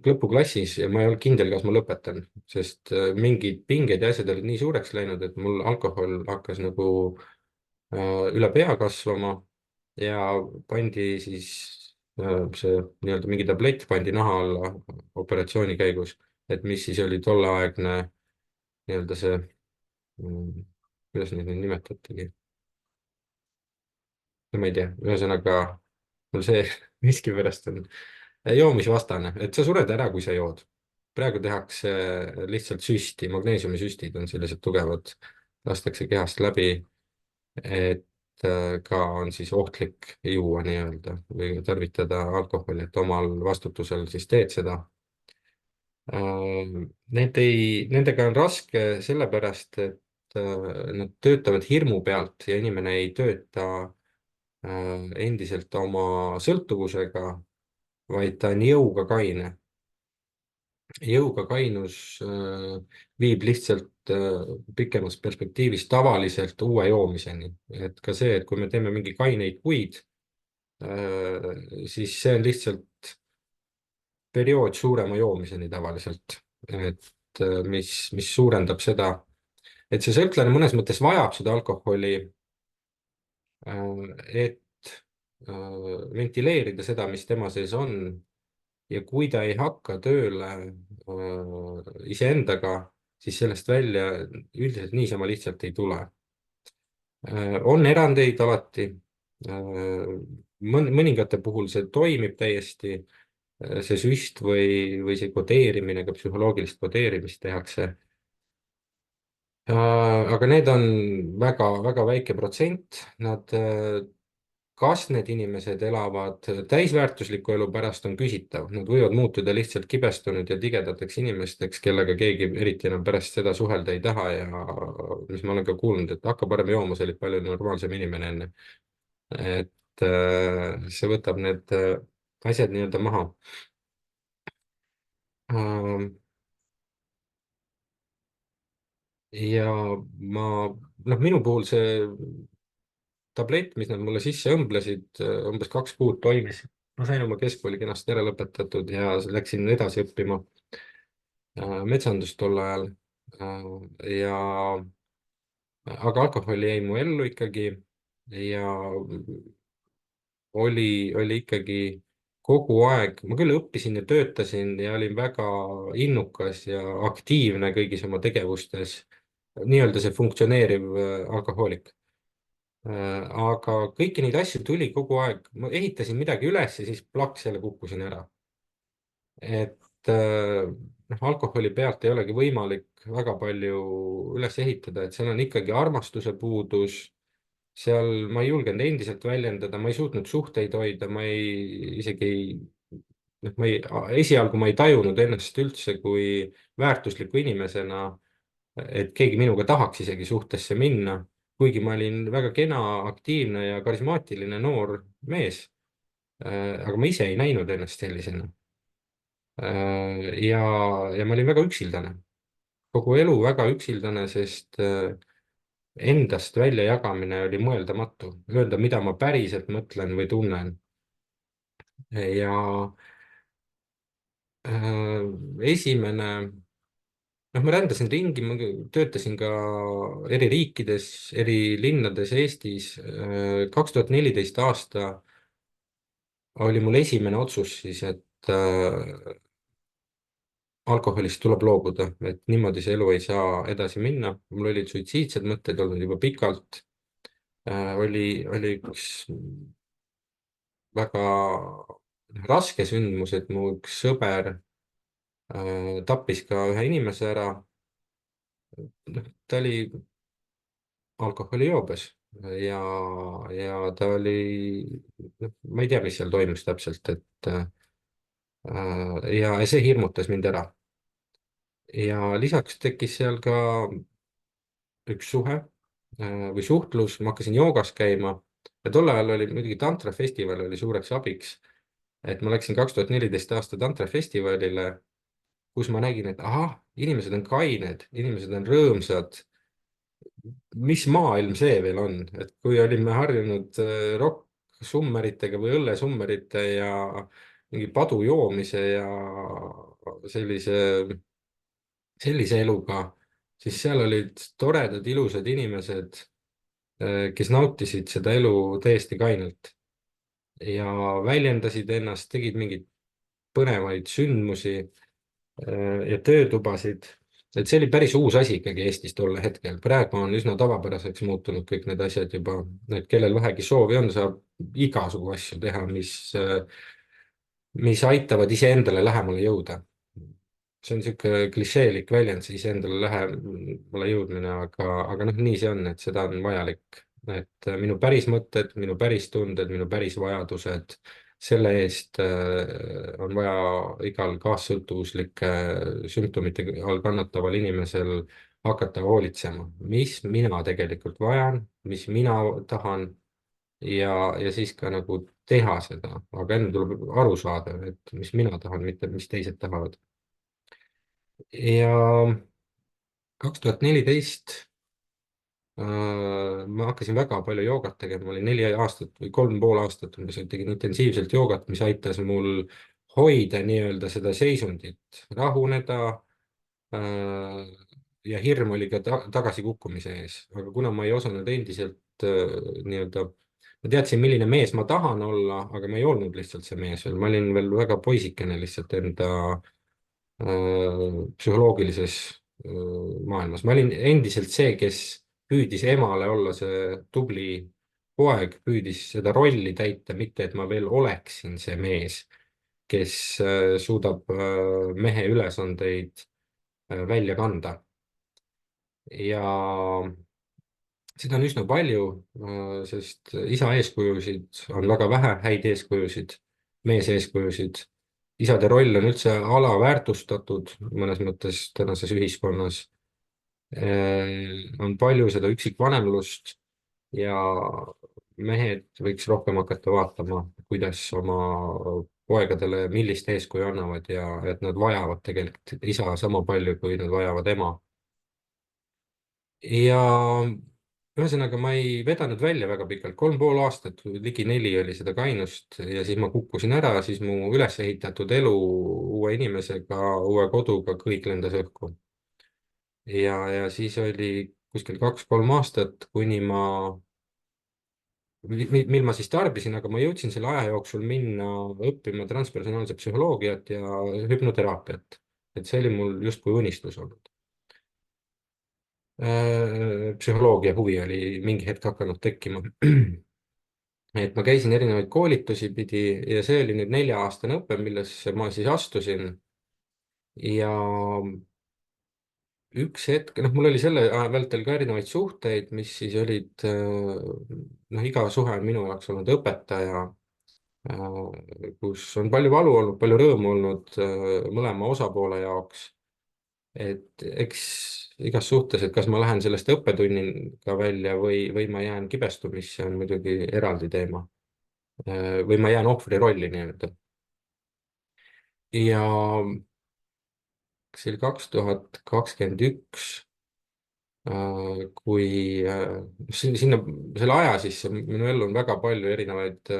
lõpuklassis ja ma ei olnud kindel, kas ma lõpetan, sest mingid pinged ja asjad olid nii suureks läinud, et mul alkohol hakkas nagu üle pea kasvama ja pandi siis see nii-öelda mingi tablett pandi naha alla operatsiooni käigus, et mis siis oli tolleaegne nii-öelda see, kuidas neid nüüd nimetatigi, no ma ei tea, ühesõnaga mul see miskipärast on joomisvastane, et sa sured ära, kui sa jood. praegu tehakse lihtsalt süsti, magneesiumisüstid on sellised tugevad, lastakse kehast läbi, et ka on siis ohtlik juua nii-öelda või tarvitada alkoholi, et omal vastutusel siis teed seda. Nendega on raske sellepärast, et nad töötavad hirmu pealt ja inimene ei tööta endiselt oma sõltuvusega, vaid ta on jõuga kaine. jõuga kainus viib lihtsalt pikemas perspektiivis tavaliselt uue joomiseni. et ka see, et kui me teeme mingi kaineid kuid, siis see on lihtsalt periood suurema joomiseni tavaliselt, et mis suurendab seda, et see sõltlane mõnes mõttes vajab seda alkoholi, et ventileerida seda, mis tema sees on. Ja kui ta ei hakka tööle iseendaga, siis sellest välja üldiselt niisama lihtsalt ei tule. On erandeid alati. Mõningate puhul see toimib täiesti, see süst või see kodeerimine, ka psühholoogilist kodeerimist tehakse. Aga need on väga väike protsent. Kas need inimesed elavad täisväärtusliku elu pärast, on küsitav. Nad võivad muutuda lihtsalt kibestunud ja tigedateks inimesteks, kellega keegi eriti enam pärast seda suhelda ei taha ja mis ma olen ka kuulnud, et hakka parem jooma, sa olid palju normaalsem inimene enne. Et see võtab need asjad nii-öelda maha. Ja minu puhul see tablett, mis nad mulle sisse õmblesid, umbes 2 kuud toimis. Ma sain oma keskkooli kenasti ära lõpetatud ja läksin edasi õppima metsandust tol ajal. Ja, aga alkohol jäi mu ellu ikkagi ja oli ikkagi kogu aeg, ma küll õppisin ja töötasin ja olin väga innukas ja aktiivne kõigis oma tegevustes, nii-öelda see funktsioneeriv alkohoolik. Aga kõiki neid asju tuli kogu aeg, ma ehitasin midagi üles ja siis plaks jälle kukkusin ära. Et alkoholi pealt ei olegi võimalik väga palju üles ehitada, et seal on ikkagi armastuse puudus. Seal ma ei julgenud endiselt väljendada, ma ei suutnud suhteid hoida, esialgu ma ei tajunud ennast üldse kui väärtusliku inimesena, et keegi minuga tahaks isegi suhtesse minna, kuigi ma olin väga kena, aktiivne ja karismaatiline noor mees. Aga ma ise ei näinud ennast sellisena. Ja ma olin väga üksildane, kogu elu väga üksildane, sest endast väljajagamine oli mõeldamatu, öelda, mida ma päriselt mõtlen või tunnen. Ja esimene, ma rändasin ringi, ma töötasin ka eri riikides, eri linnades Eestis. 2014 aasta oli mul esimene otsus siis, et alkoholist tuleb loobuda, et niimoodi see elu ei saa edasi minna. Mul olid suitsiidsed mõtted olnud juba pikalt. Oli üks väga raske sündmus, et mu üks sõber tappis ka ühe inimese ära. Ta oli alkoholijoobes ja ta oli, ma ei tea, mis seal toimus täpselt, et ja see hirmutas mind ära. Ja lisaks tekkis seal ka üks suhe või suhtlus, ma hakkasin joogas käima ja tol ajal oli muidugi tantrafestival oli suureks abiks, et ma läksin 2014 aasta tantrafestivalile, kus ma nägin, et ahah, inimesed on kained, inimesed on rõõmsad. Mis maailm see veel on, et kui olime harjunud rokk-summeritega või õllesummerite ja mingi padu joomise ja sellise eluga, siis seal olid toredad, ilusad inimesed, kes nautisid seda elu täiesti kainelt ja väljendasid ennast, tegid mingeid põnevaid sündmusi ja töötubasid. Et see oli päris uus asi ikkagi Eestis tol hetkel. Praegu on üsna tavapäraseks muutunud kõik need asjad juba, et kellel vähegi soovi on, saab igasugu asju teha, mis aitavad iseendale lähemale jõuda. See on niisugune klišeelik väljend, see iseendale lähemale jõudmine, aga nii see on, et seda on vajalik. Et minu päris mõtted, minu päris tunded, minu päris vajadused, selle eest on vaja igal kaassõltuvuslike sümptomite all kannataval inimesel hakata hoolitsema, mis mina tegelikult vajan, mis mina tahan ja siis ka nagu teha seda, aga enne tuleb aru saada, et mis mina tahan, mitte mis teised tahavad. Ja 2014 Ma hakkasin väga palju joogat tegema, ma olin 4 aastat või 3,5 aastat umbes, tegin intensiivselt joogat, mis aitas mul hoida nii-öelda seda seisundit, rahuneda äh, ja hirm oli ka tagasikukkumise ees, aga kuna ma ei osanud endiselt nii-öelda, ma teadsin, milline mees ma tahan olla, aga ma ei olnud lihtsalt see mees veel, ma olin veel väga poisikene lihtsalt enda psühholoogilises maailmas. Ma olin endiselt see, kes püüdis emale olla see tubli poeg, püüdis seda rolli täita, mitte et ma veel oleksin see mees, kes suudab mehe ülesandeid välja kanda. ja seda on üsna palju, sest isa eeskujusid on väga vähe, häid eeskujusid, meeseeskujusid. isade roll on üldse alaväärtustatud mõnes mõttes tänases ühiskonnas. On palju seda üksikvanemlust ja mehed võiks rohkem hakata vaatama, kuidas oma poegadele, millist eeskuju annavad ja et nad vajavad tegelikult isa sama palju, kui nad vajavad ema. ja ühesõnaga, ma ei vedanud välja väga pikalt, 3,5 aastat, ligi 4 oli seda kainust ja siis ma kukkusin ära, siis mu üles ehitatud elu uue inimesega, uue koduga, kõik lendas õhku. ja siis oli kuskil 2-3 aastat, kuni mil ma siis tarbisin, aga ma jõudsin selle aja jooksul minna õppima transpersonaalset psühholoogiat ja hüpnoteraapiat. Et see oli mul justkui unistus olnud. Psühholoogia huvi oli mingi hetk hakanud tekkima. Et ma käisin erinevaid koolitusi pidi ja see oli nüüd 4-aastane õpe, millesse ma siis astusin. Ja üks hetk, noh, mul oli selle aja vältel ka erinevaid suhteid, mis siis olid, noh, iga suhe on minu jaoks olnud õpetaja, kus on palju valu olnud, palju rõõmu olnud mõlema osapoole jaoks. Et eks igas suhtes, et kas ma lähen sellest õppetunniga välja või ma jään kibestumisse, on muidugi eraldi teema. Või ma jään ohvri rolli nii-öelda. Ja see oli 2021, kui sinna, selle aja sisse minu ellu on väga palju erinevaid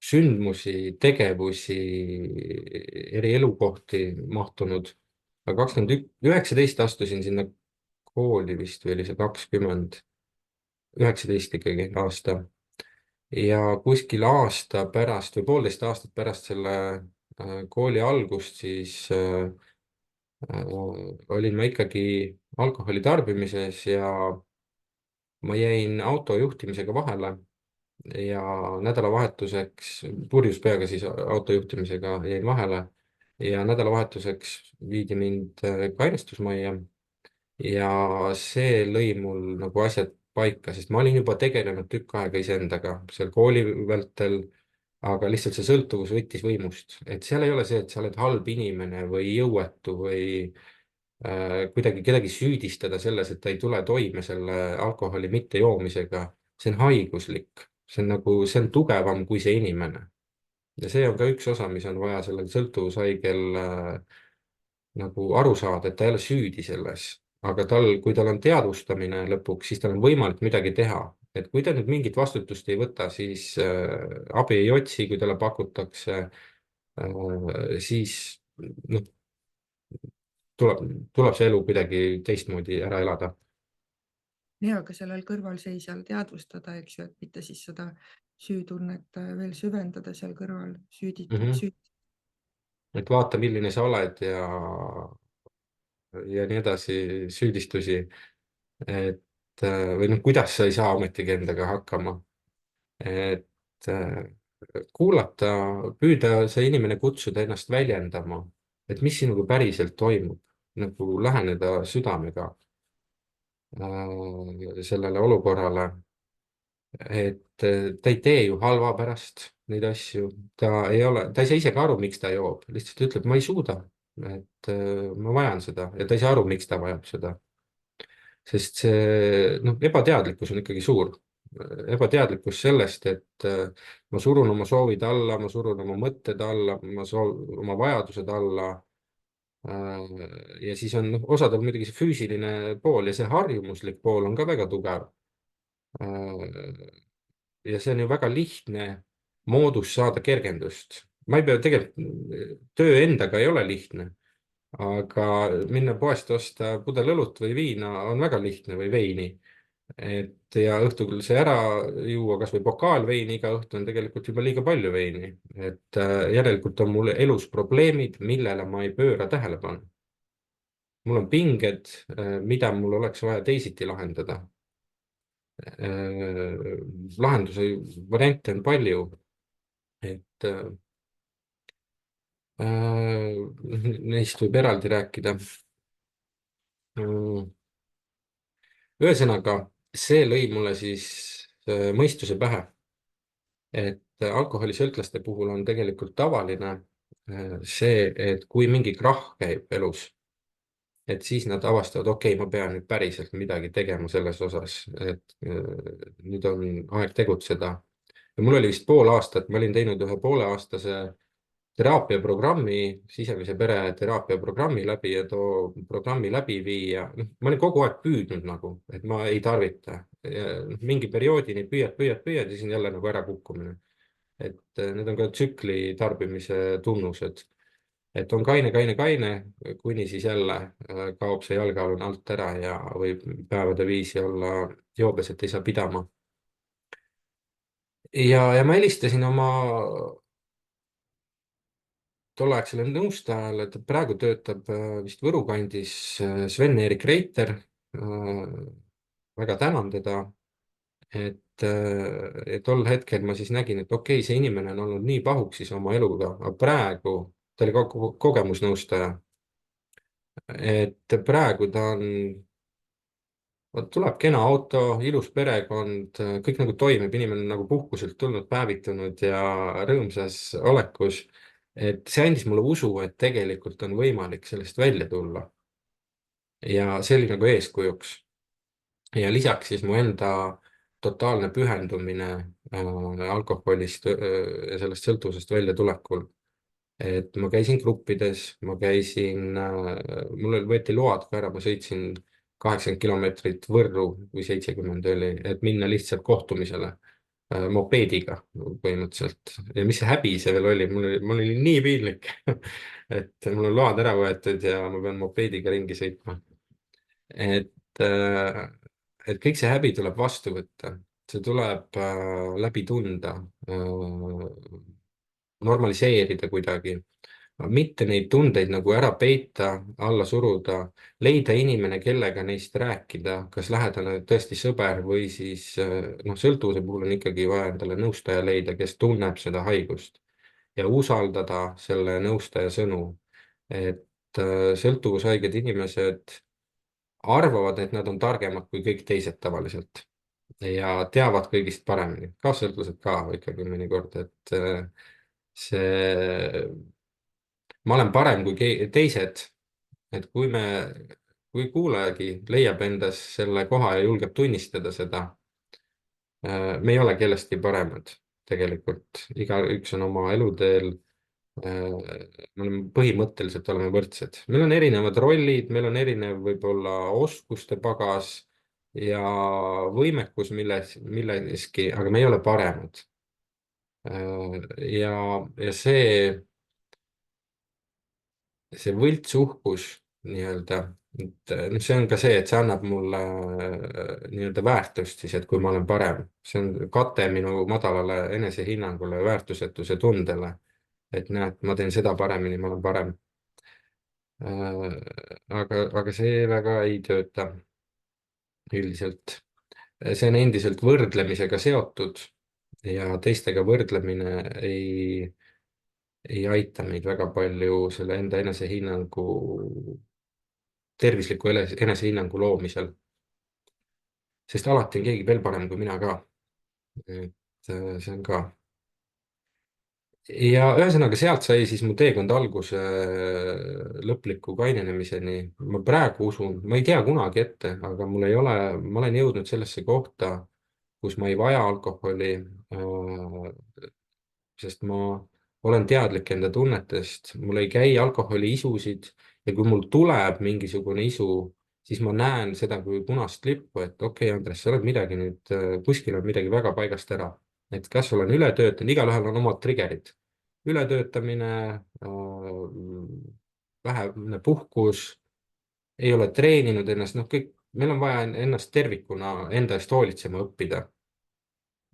sündmusi, tegevusi, eri elukohti mahtunud. Aga 2019 astusin sinna kooli vist või oli see 20, 19 ikkagi aasta. Ja kuskil aasta pärast või 1,5 aastat pärast selle kooli algust, siis olin ma ikkagi alkoholi tarbimises ja ma jäin auto juhtimisega vahele ja nädalavahetuseks, purjus peaga siis auto juhtimisega jäin vahele ja nädalavahetuseks viidi mind kainestusmajja ja see lõi mul nagu asjad paika, sest ma olin juba tegelenud tükk aega iseendaga seal kooli vältel, aga lihtsalt see sõltuvus võttis võimust, et seal ei ole see, et sa oled halb inimene või jõuetu või kuidagi kedagi süüdistada selles, et ta ei tule toime selle alkoholi mittejoomisega. See on haiguslik, see on nagu, see on tugevam kui see inimene. Ja see on ka üks osa, mis on vaja sellel sõltuvushaigel nagu aru saada, et ta ei ole süüdi selles, aga kui tal on teadvustamine lõpuks, siis tal on võimalik midagi teha. Et kui ta nüüd mingit vastutust ei võta, siis abi ei otsi, kui talle pakutakse, siis noh, tuleb, tuleb see elu kuidagi teistmoodi ära elada. Ja ka sellel kõrvalseisjal teadvustada, eks ju, et mitte siis seda süütunnet veel süvendada seal kõrval, Mhm. Et vaata, milline sa oled ja nii edasi, süüdistusi, et või noh, kuidas sa ei saa ometigi endaga hakkama, et kuulata, püüda see inimene kutsuda ennast väljendama, et mis sinuga päriselt toimub, nagu läheneda südamega sellele olukorrale, et ta ei tee ju halva pärast neid asju, ta ei saa ise ka aru, miks ta joob, lihtsalt ütleb, ma ei suuda, et ma vajan seda ja ta ei saa aru, miks ta vajab seda. Sest see, noh, ebateadlikkus on ikkagi suur. Ebateadlikkus sellest, et ma surun oma soovid alla, ma surun oma mõtted alla, oma vajadused alla Ja siis on osadel muidugi see füüsiline pool ja see harjumuslik pool on ka väga tugev. Ja see on ju väga lihtne moodus saada kergendust. Ma ei pea tegelikult, töö endaga ei ole lihtne, aga minna poest osta pudel õlut või viina on väga lihtne või veini. Ja õhtul see ära juua, kas või pokaal veini iga õhtu on tegelikult juba liiga palju veini. Järelikult on mul elus probleemid, millele ma ei pööra tähelepanu. Mul on pinged, mida mul oleks vaja teisiti lahendada. Lahenduse variante on palju, et neist võib eraldi rääkida. Ühesõnaga, see lõi mulle siis mõistuse pähe, et alkoholisõltlaste puhul on tegelikult tavaline see, et kui mingi krahh käib elus, et siis nad avastavad, okei, ma pean nüüd päriselt midagi tegema selles osas, et nüüd on aeg tegutseda. Ja mul oli vist pool aastat, ma olin teinud ühe pooleaastase teraapiaprogrammi, sisemise pere teraapiaprogrammi läbi ja too programmi läbiviija, noh, ma olin kogu aeg püüdnud nagu, et ma ei tarvita. Mingi perioodini püüad ja siis on jälle nagu ärakukkumine. Need on ka tsükli tarbimise tunnused. Et on kaine, kuni siis jälle kaob see jalgealune alt ära ja võib päevade viisi olla joobes, et ei saa pidama. Ja ma helistasin oma tolleaegsele nõustajale, ta praegu töötab vist Võru kandis, Sven-Erik Reiter. Väga tänan teda, et tol hetkel ma siis nägin, et okei, see inimene on olnud nii pahuksis oma eluga, aga praegu ta oli kogemusnõustaja. Et praegu ta on, vot tuleb kena auto, ilus perekond, kõik nagu toimib, inimene on nagu puhkuselt tulnud, päevitunud ja rõõmsas olekus. Et see andis mulle usu, et tegelikult on võimalik sellest välja tulla. Ja see oli nagu eeskujuks. Ja lisaks siis mu enda totaalne pühendumine alkoholist ja sellest sõltuvusest väljatulekul. Et ma käisin gruppides, mul võeti load ka ära, ma sõitsin 80 kilomeetrit Võrru, kui 70 oli, et minna lihtsalt kohtumisele mopeediga põhimõtteliselt. Ja mis see häbi see veel oli, mul oli nii piinlik, et mul on load ära võetud ja ma pean mopeediga ringi sõitma. Et, äh, et kõik see häbi tuleb vastu võtta, see tuleb läbi tunda, normaliseerida kuidagi, mitte neid tundeid nagu ära peita, alla suruda, leida inimene, kellega neist rääkida, kas lähedane tõesti sõber või siis noh, sõltuvuse puhul on ikkagi vaja endale nõustaja leida, kes tunneb seda haigust ja usaldada selle nõustaja sõnu, et sõltuvushaiged inimesed arvavad, et nad on targemad kui kõik teised tavaliselt ja teavad kõigist paremini, kaassõltlased ka ikkagi mõnikord, et see, ma olen parem kui teised, et kui kuulajagi leiab endas selle koha ja julgeb tunnistada seda, me ei ole kellestki paremad tegelikult, igaüks on oma eluteel. Me oleme põhimõtteliselt oleme võrdsed, meil on erinevad rollid, meil on erinev võib-olla oskuste pagas ja võimekus milleski, aga me ei ole paremad. Ja see võltsuhkus nii-öelda, et noh, see on ka see, et see annab mulle nii-öelda väärtust siis, et kui ma olen parem, see on kate minu madalale enesehinnangule ja väärtusetuse tundele. Et näed, ma teen seda paremini, ma olen parem. Aga see väga ei tööta üldiselt. See on endiselt võrdlemisega seotud ja teistega võrdlemine ei aita meid väga palju selle enda enesehinnangu, tervisliku enesehinnangu loomisel. Sest alati on keegi veel parem kui mina ka. Et see on ka. Ja ühesõnaga sealt sai siis mu teekond alguse lõpliku kainenemiseni. Ma praegu usun, ma ei tea kunagi ette, aga mul ei ole, ma olen jõudnud sellesse kohta, kus ma ei vaja alkoholi, sest ma olen teadlik enda tunnetest, mul ei käi alkoholi isusid ja kui mul tuleb mingisugune isu, siis ma näen seda kui punast lippu, et okei, Andres, sa oled midagi nüüd, kuskil on midagi väga paigast ära. et kas olen ületöötanud, igalühel on omad trigger'id. ületöötamine, vähene puhkus, ei ole treeninud ennast, noh, kõik, meil on vaja ennast tervikuna enda eest hoolitsema õppida.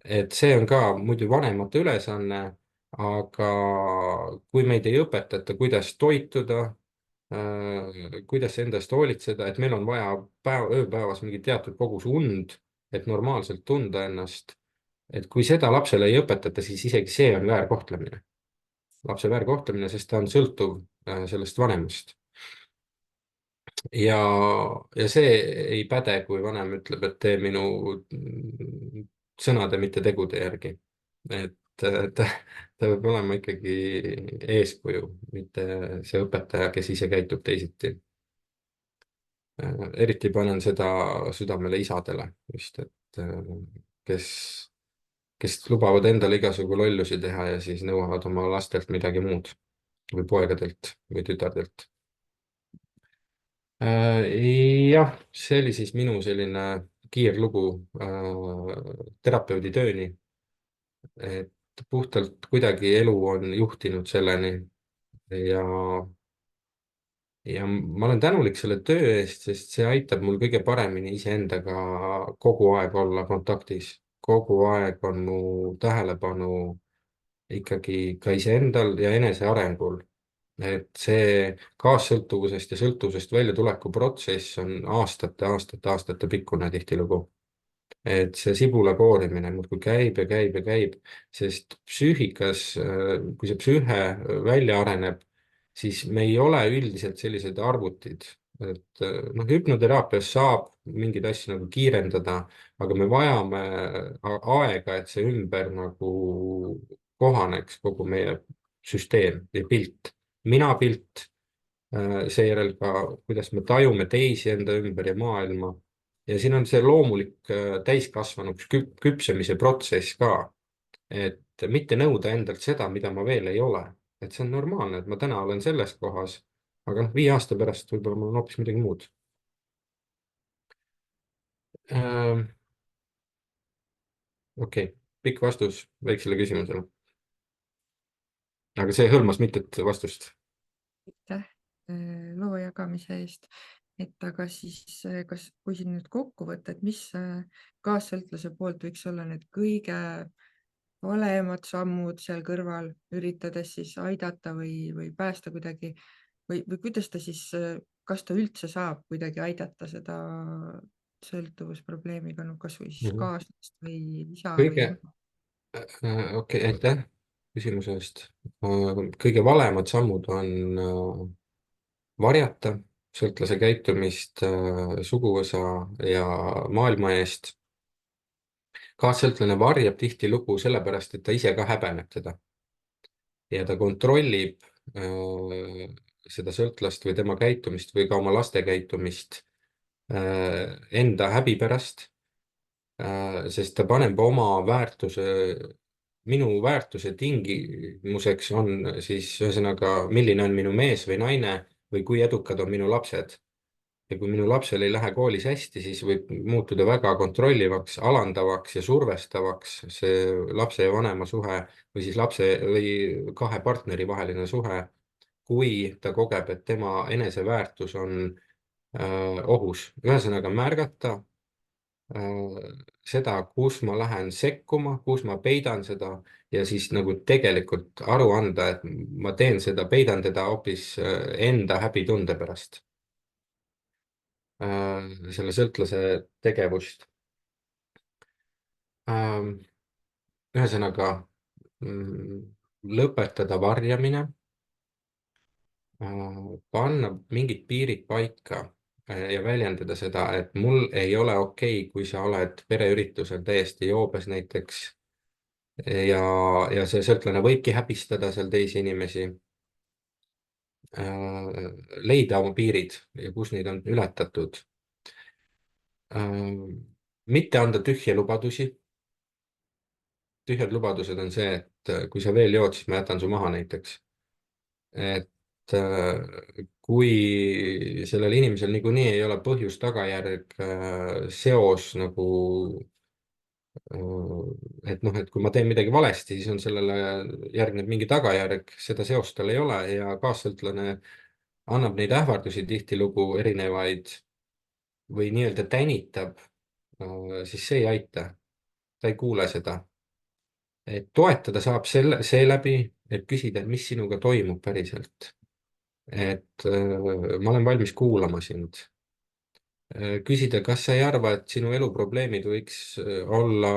et see on ka muidu vanemate ülesanne, aga kui meid ei õpetata, kuidas toituda, kuidas enda eest hoolitseda, et meil on vaja ööpäevas mingi teatud kogus und, et normaalselt tunda ennast, et kui seda lapsele ei õpetata, siis isegi see on väärkohtlemine. lapse väärkohtlemine, sest ta on sõltuv sellest vanemast. ja, ja see ei päde, kui vanem ütleb, et tee minu sõnade, mitte tegude järgi. et ta peab olema ikkagi eeskuju, mitte see õpetaja, kes ise käitub teisiti. eriti panen seda südamele isadele just, et kes, kes lubavad endale igasugu lollusi teha ja siis nõuavad oma lastelt midagi muud või poegadelt või tütardelt. jah, see oli siis minu selline kiirlugu terapeudi tööni, et puhtalt kuidagi elu on juhtinud selleni ja ma olen tänulik selle töö eest, sest see aitab mul kõige paremini iseendaga kogu aeg olla kontaktis. kogu aeg on mu tähelepanu ikkagi ka iseendal ja enesearengul. et see kaassõltuvusest ja sõltuvusest väljatuleku protsess on aastate pikkune tihtilugu. et see sibula koorimine muudkui käib ja käib ja käib, sest psüühikas, kui see psüühe välja areneb, siis me ei ole üldiselt sellised arvutid, et noh, hüpnoteraapias saab mingeid asju nagu kiirendada, aga me vajame aega, et see ümber nagu kohaneks, kogu meie süsteem ja pilt, mina pilt, seejärel ka, kuidas me tajume teisi enda ümber ja maailma. ja siin on see loomulik täiskasvanuks küpsemise protsess ka, et mitte nõuda endalt seda, mida ma veel ei ole. et see on normaalne, et ma täna olen selles kohas, aga noh, 5 aasta pärast võib-olla mul on hoopis midagi muud. okei, pikk vastus väiksele küsimusele, aga see hõlmas mitut vastust. aitäh loo jagamise eest. et aga siis, kas, kui siin nüüd kokku võtta, et mis kaassõltlase poolt võiks olla need kõige valemad sammud seal kõrval, üritades siis aidata või päästa kuidagi või kuidas ta siis, kas ta üldse saab kuidagi aidata seda sõltuvusprobleemiga, no kasvõi siis Mhm. kaaslast või isa või kõige, ema? okei, aitäh küsimuse eest. kõige valemad sammud on varjata sõltlase käitumist suguvõsa ja maailma eest. kaassõltlane varjab tihtilugu sellepärast, et ta ise ka häbeneb teda ja ta kontrollib seda sõltlast või tema käitumist või ka oma laste käitumist enda häbi pärast, sest ta paneb oma väärtuse, minu väärtuse tingimuseks on siis ühesõnaga, milline on minu mees või naine või kui edukad on minu lapsed. ja kui minu lapsel ei lähe koolis hästi, siis võib muutuda väga kontrollivaks, alandavaks ja survestavaks see lapse ja vanema suhe või siis lapse või kahe partneri vaheline suhe, kui ta kogeb, et tema eneseväärtus on ohus. ühesõnaga märgata seda, kus ma lähen sekkuma, kus ma peidan seda ja siis nagu tegelikult aru anda, et ma teen seda, peidan teda hoopis enda häbitunde pärast, selle sõltlase tegevust. ühesõnaga lõpetada varjamine, panna mingid piirid paika ja väljendada seda, et mul ei ole okei, kui sa oled pereüritusel täiesti joobes näiteks ja, ja see sõltlane võibki häbistada seal teisi inimesi. leida oma piirid ja kus neid on ületatud. mitte anda tühje lubadusi. tühjad lubadused on see, et kui sa veel jood, siis ma jätan su maha näiteks. et kui sellel inimesel niikuinii ei ole põhjus-tagajärg seos nagu, et noh, et kui ma teen midagi valesti, siis on sellele järgneb mingi tagajärg, seda seost tal ei ole ja kaassõltlane annab neid ähvardusi tihtilugu erinevaid või nii-öelda tänitab, siis see ei aita, ta ei kuule seda. Et toetada saab seeläbi, et küsida, et mis sinuga toimub päriselt. Et ma olen valmis kuulama sind. Küsida, kas sa ei arva, et sinu eluprobleemid võiks olla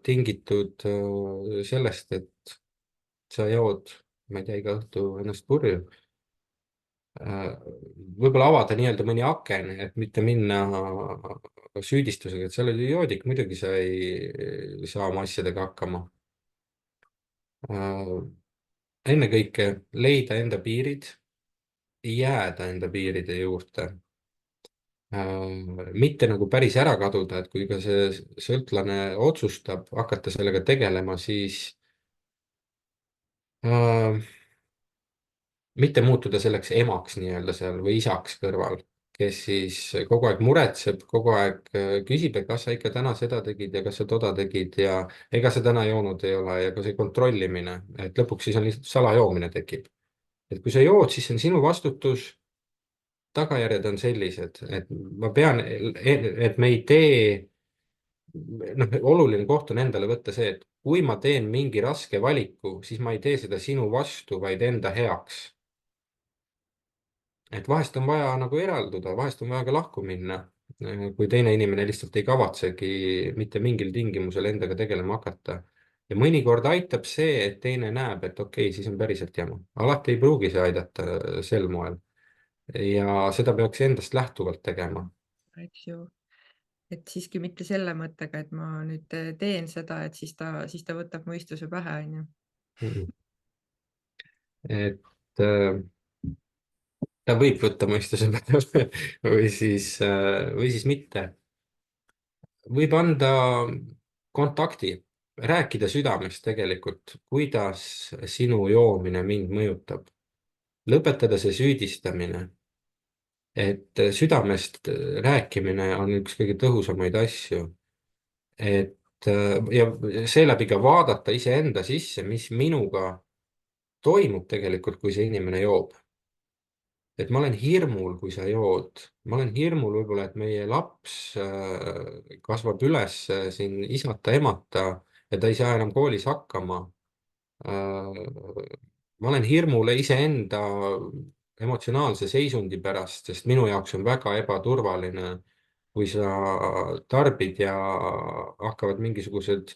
tingitud sellest, et sa jood, ma ei tea, iga õhtu ennast purju. Võib-olla avada nii-öelda mõni aken, et mitte minna süüdistusega, et sa oled ju joodik, muidugi sa ei saa oma asjadega hakkama. Ennekõike leida enda piirid, jääda enda piiride juurde, mitte nagu päris ära kaduda, et kui ka see sõltlane otsustab hakata sellega tegelema, siis mitte muutuda selleks emaks nii-öelda seal või isaks kõrval, kes siis kogu aeg muretseb, kogu aeg küsib, et kas sa ikka täna seda tegid ja kas sa toda tegid ja ega sa täna joonud ei ole ja ka see kontrollimine, et lõpuks siis on lihtsalt salajoomine tekib. Et kui sa jood, siis see on sinu vastutus. Tagajärjed on sellised, et ma pean, et me ei tee, noh, oluline koht on endale võtta see, et kui ma teen mingi raske valiku, siis ma ei tee seda sinu vastu, vaid enda heaks. Et vahest on vaja nagu eralduda, vahest on vaja ka lahku minna, kui teine inimene lihtsalt ei kavatsegi mitte mingil tingimusel endaga tegelema hakata. Ja mõnikord aitab see, et teine näeb, et okei, siis on päriselt jama. Alati ei pruugi see aidata sel moel. Ja seda peaks endast lähtuvalt tegema. eks ju. Et siiski mitte selle mõttega, et ma nüüd teen seda, et siis ta võtab mõistuse pähe, on ju. Mhm. Et ta võib võtta mõistuse pähe või siis mitte. Võib anda kontakti, rääkida südamest tegelikult, kuidas sinu joomine mind mõjutab. Lõpetada see süüdistamine, et südamest rääkimine on üks kõige tõhusamaid asju. Et ja seeläbi ka vaadata iseenda sisse, mis minuga toimub tegelikult, kui see inimene joob. Et ma olen hirmul, kui sa jood, ma olen hirmul võib-olla, et meie laps kasvab üles siin isata, emata ja ta ei saa enam koolis hakkama. Ma olen hirmul iseenda emotsionaalse seisundi pärast, sest minu jaoks on väga ebaturvaline, kui sa tarbid ja hakkavad mingisugused,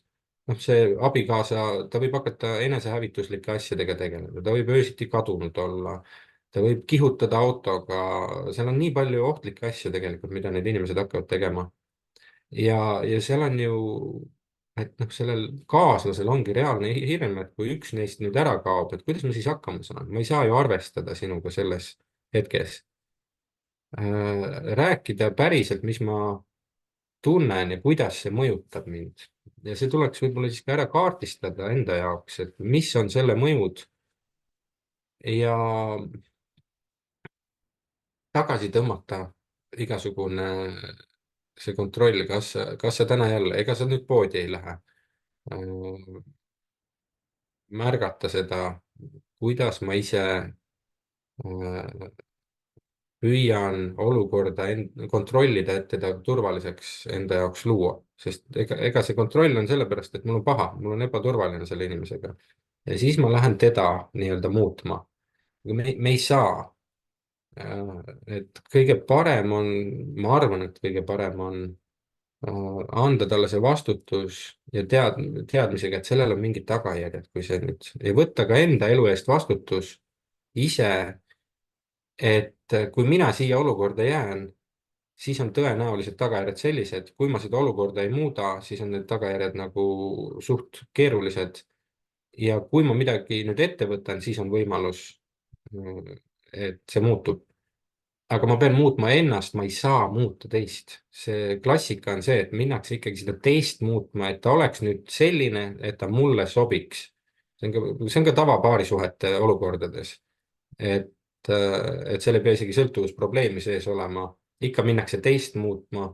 noh, see abikaasa, ta võib hakata enesehävituslike asjadega tegelema, ta võib öösiti kadunud olla, ta võib kihutada autoga, seal on nii palju ohtlikke asju tegelikult, mida need inimesed hakkavad tegema. Ja seal on ju, et noh, sellel kaaslasel ongi reaalne hirm, et kui üks neist nüüd ära kaob, et kuidas ma siis hakkama saan, ma ei saa ju arvestada sinuga selles hetkes. Rääkida päriselt, mis ma tunnen ja kuidas see mõjutab mind. Ja see tuleks võib-olla siis ka ära kaardistada enda jaoks, et mis on selle mõjud ja tagasi tõmmata igasugune see kontroll, kas sa täna jälle, ega sa nüüd poodi ei lähe. Märgata seda, kuidas ma ise püüan olukorda kontrollida, et teda turvaliseks enda jaoks luua, sest ega see kontroll on sellepärast, et mul on paha, mul on ebaturvaline selle inimesega ja siis ma lähen teda nii-öelda muutma. Me ei saa. Et kõige parem on, ma arvan, et kõige parem on anda talle see vastutus ja teadmisega, et sellel on mingid tagajärjed, kui see nüüd ja võtta ka enda elu eest vastutus ise, et kui mina siia olukorda jään, siis on tõenäoliselt tagajärjed sellised, kui ma seda olukorda ei muuda, siis on need tagajärjed nagu suht keerulised. Ja kui ma midagi nüüd ette võtan, siis on võimalus, et see muutub. Aga ma pean muutma ennast, ma ei saa muuta teist. See klassika on see, et minnakse ikkagi seda teist muutma, et ta oleks nüüd selline, et ta mulle sobiks. See on ka tavapaarisuhete olukordades. Et et seal ei pea isegi sõltuvusprobleemi sees olema, ikka minnakse teist muutma,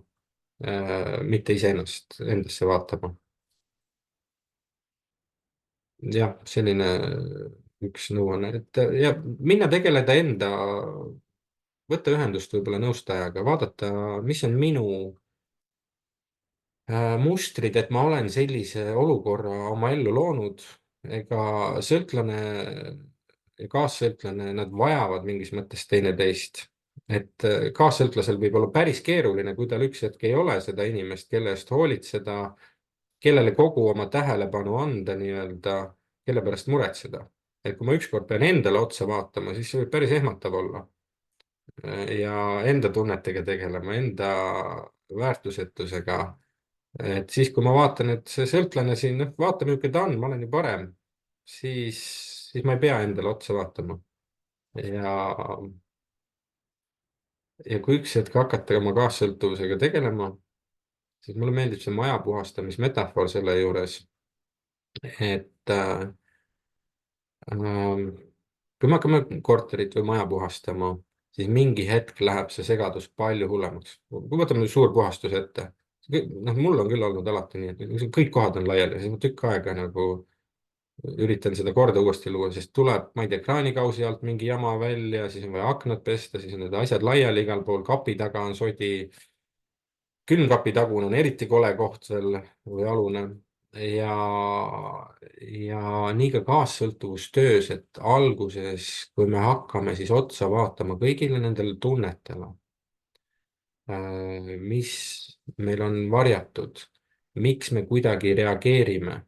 mitte iseennast endasse vaatama. jah, selline üks nõuanne, et ja minna tegeleda võtta ühendust võib-olla nõustajaga, vaadata, mis on minu mustrid, et ma olen sellise olukorra oma ellu loonud. Ega sõltlane ja kaassõltlane, nad vajavad mingis mõttes teineteist. et kaassõltlasel võib olla päris keeruline, kui tal üks hetk ei ole seda inimest, kelle eest hoolitseda, kellele kogu oma tähelepanu anda nii-öelda, kelle pärast muretseda. et kui ma ükskord pean endale otsa vaatama, siis see võib päris ehmatav olla. ja enda tunnetega tegelema, enda väärtusetusega. et siis, kui ma vaatan, et see sõltlane siin, noh, vaata, milline ta on, ma olen ju parem, siis, siis ma ei pea endale otsa vaatama. ja, ja kui üks hetk hakata oma kaassõltuvusega tegelema, siis mulle meeldib see maja puhastamismetafoor selle juures, et kui me hakkame korterit või maja puhastama, siis mingi hetk läheb see segadus palju hullemaks. kui võtame nüüd suur puhastus ette, noh, mul on küll olnud alati nii, et kõik kohad on laiali, siis ma tükk aega nagu üritan seda korda uuesti luua, sest tuleb, ma ei tea, kraanikausi alt mingi jama välja, siis on vaja aknad pesta, siis on need asjad laiali igal pool, kapi taga on sodi. külmkapi tagune on eriti kole koht veel või alune. ja, ja nii ka kaassõltuvustöös, et alguses, kui me hakkame siis otsa vaatama kõigile nendele tunnetele, mis meil on varjatud, miks me kuidagi reageerime,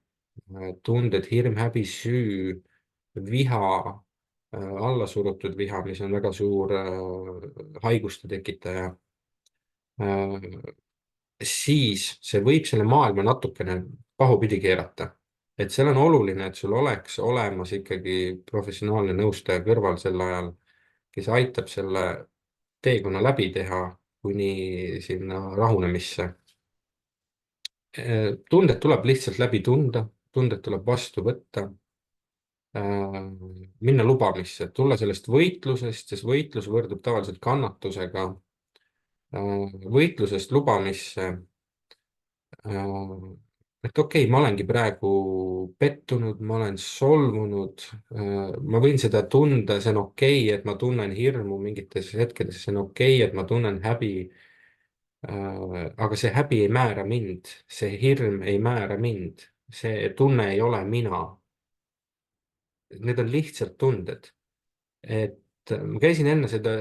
tunded, hirm, häbi, süü, viha, allasurutud viha, mis on väga suur haiguste tekitaja, siis see võib selle maailma natukene pahupidi keerata. et seal on oluline, et sul oleks olemas ikkagi professionaalne nõustaja kõrval sel ajal, kes aitab selle teekonna läbi teha kuni sinna rahunemisse. tunded tuleb lihtsalt läbi tunda, tunded tuleb vastu võtta, minna lubamisse, tulla sellest võitlusest, sest võitlus võrdub tavaliselt kannatusega, võitlusest lubamisse. et okei, ma olengi praegu pettunud, ma olen solvunud, ma võin seda tunda, see on okei, et ma tunnen hirmu mingites hetkedes, see on okei, et ma tunnen häbi. aga see häbi ei määra mind, see hirm ei määra mind, see tunne ei ole mina. Need on lihtsalt tunded. et ma käisin enne seda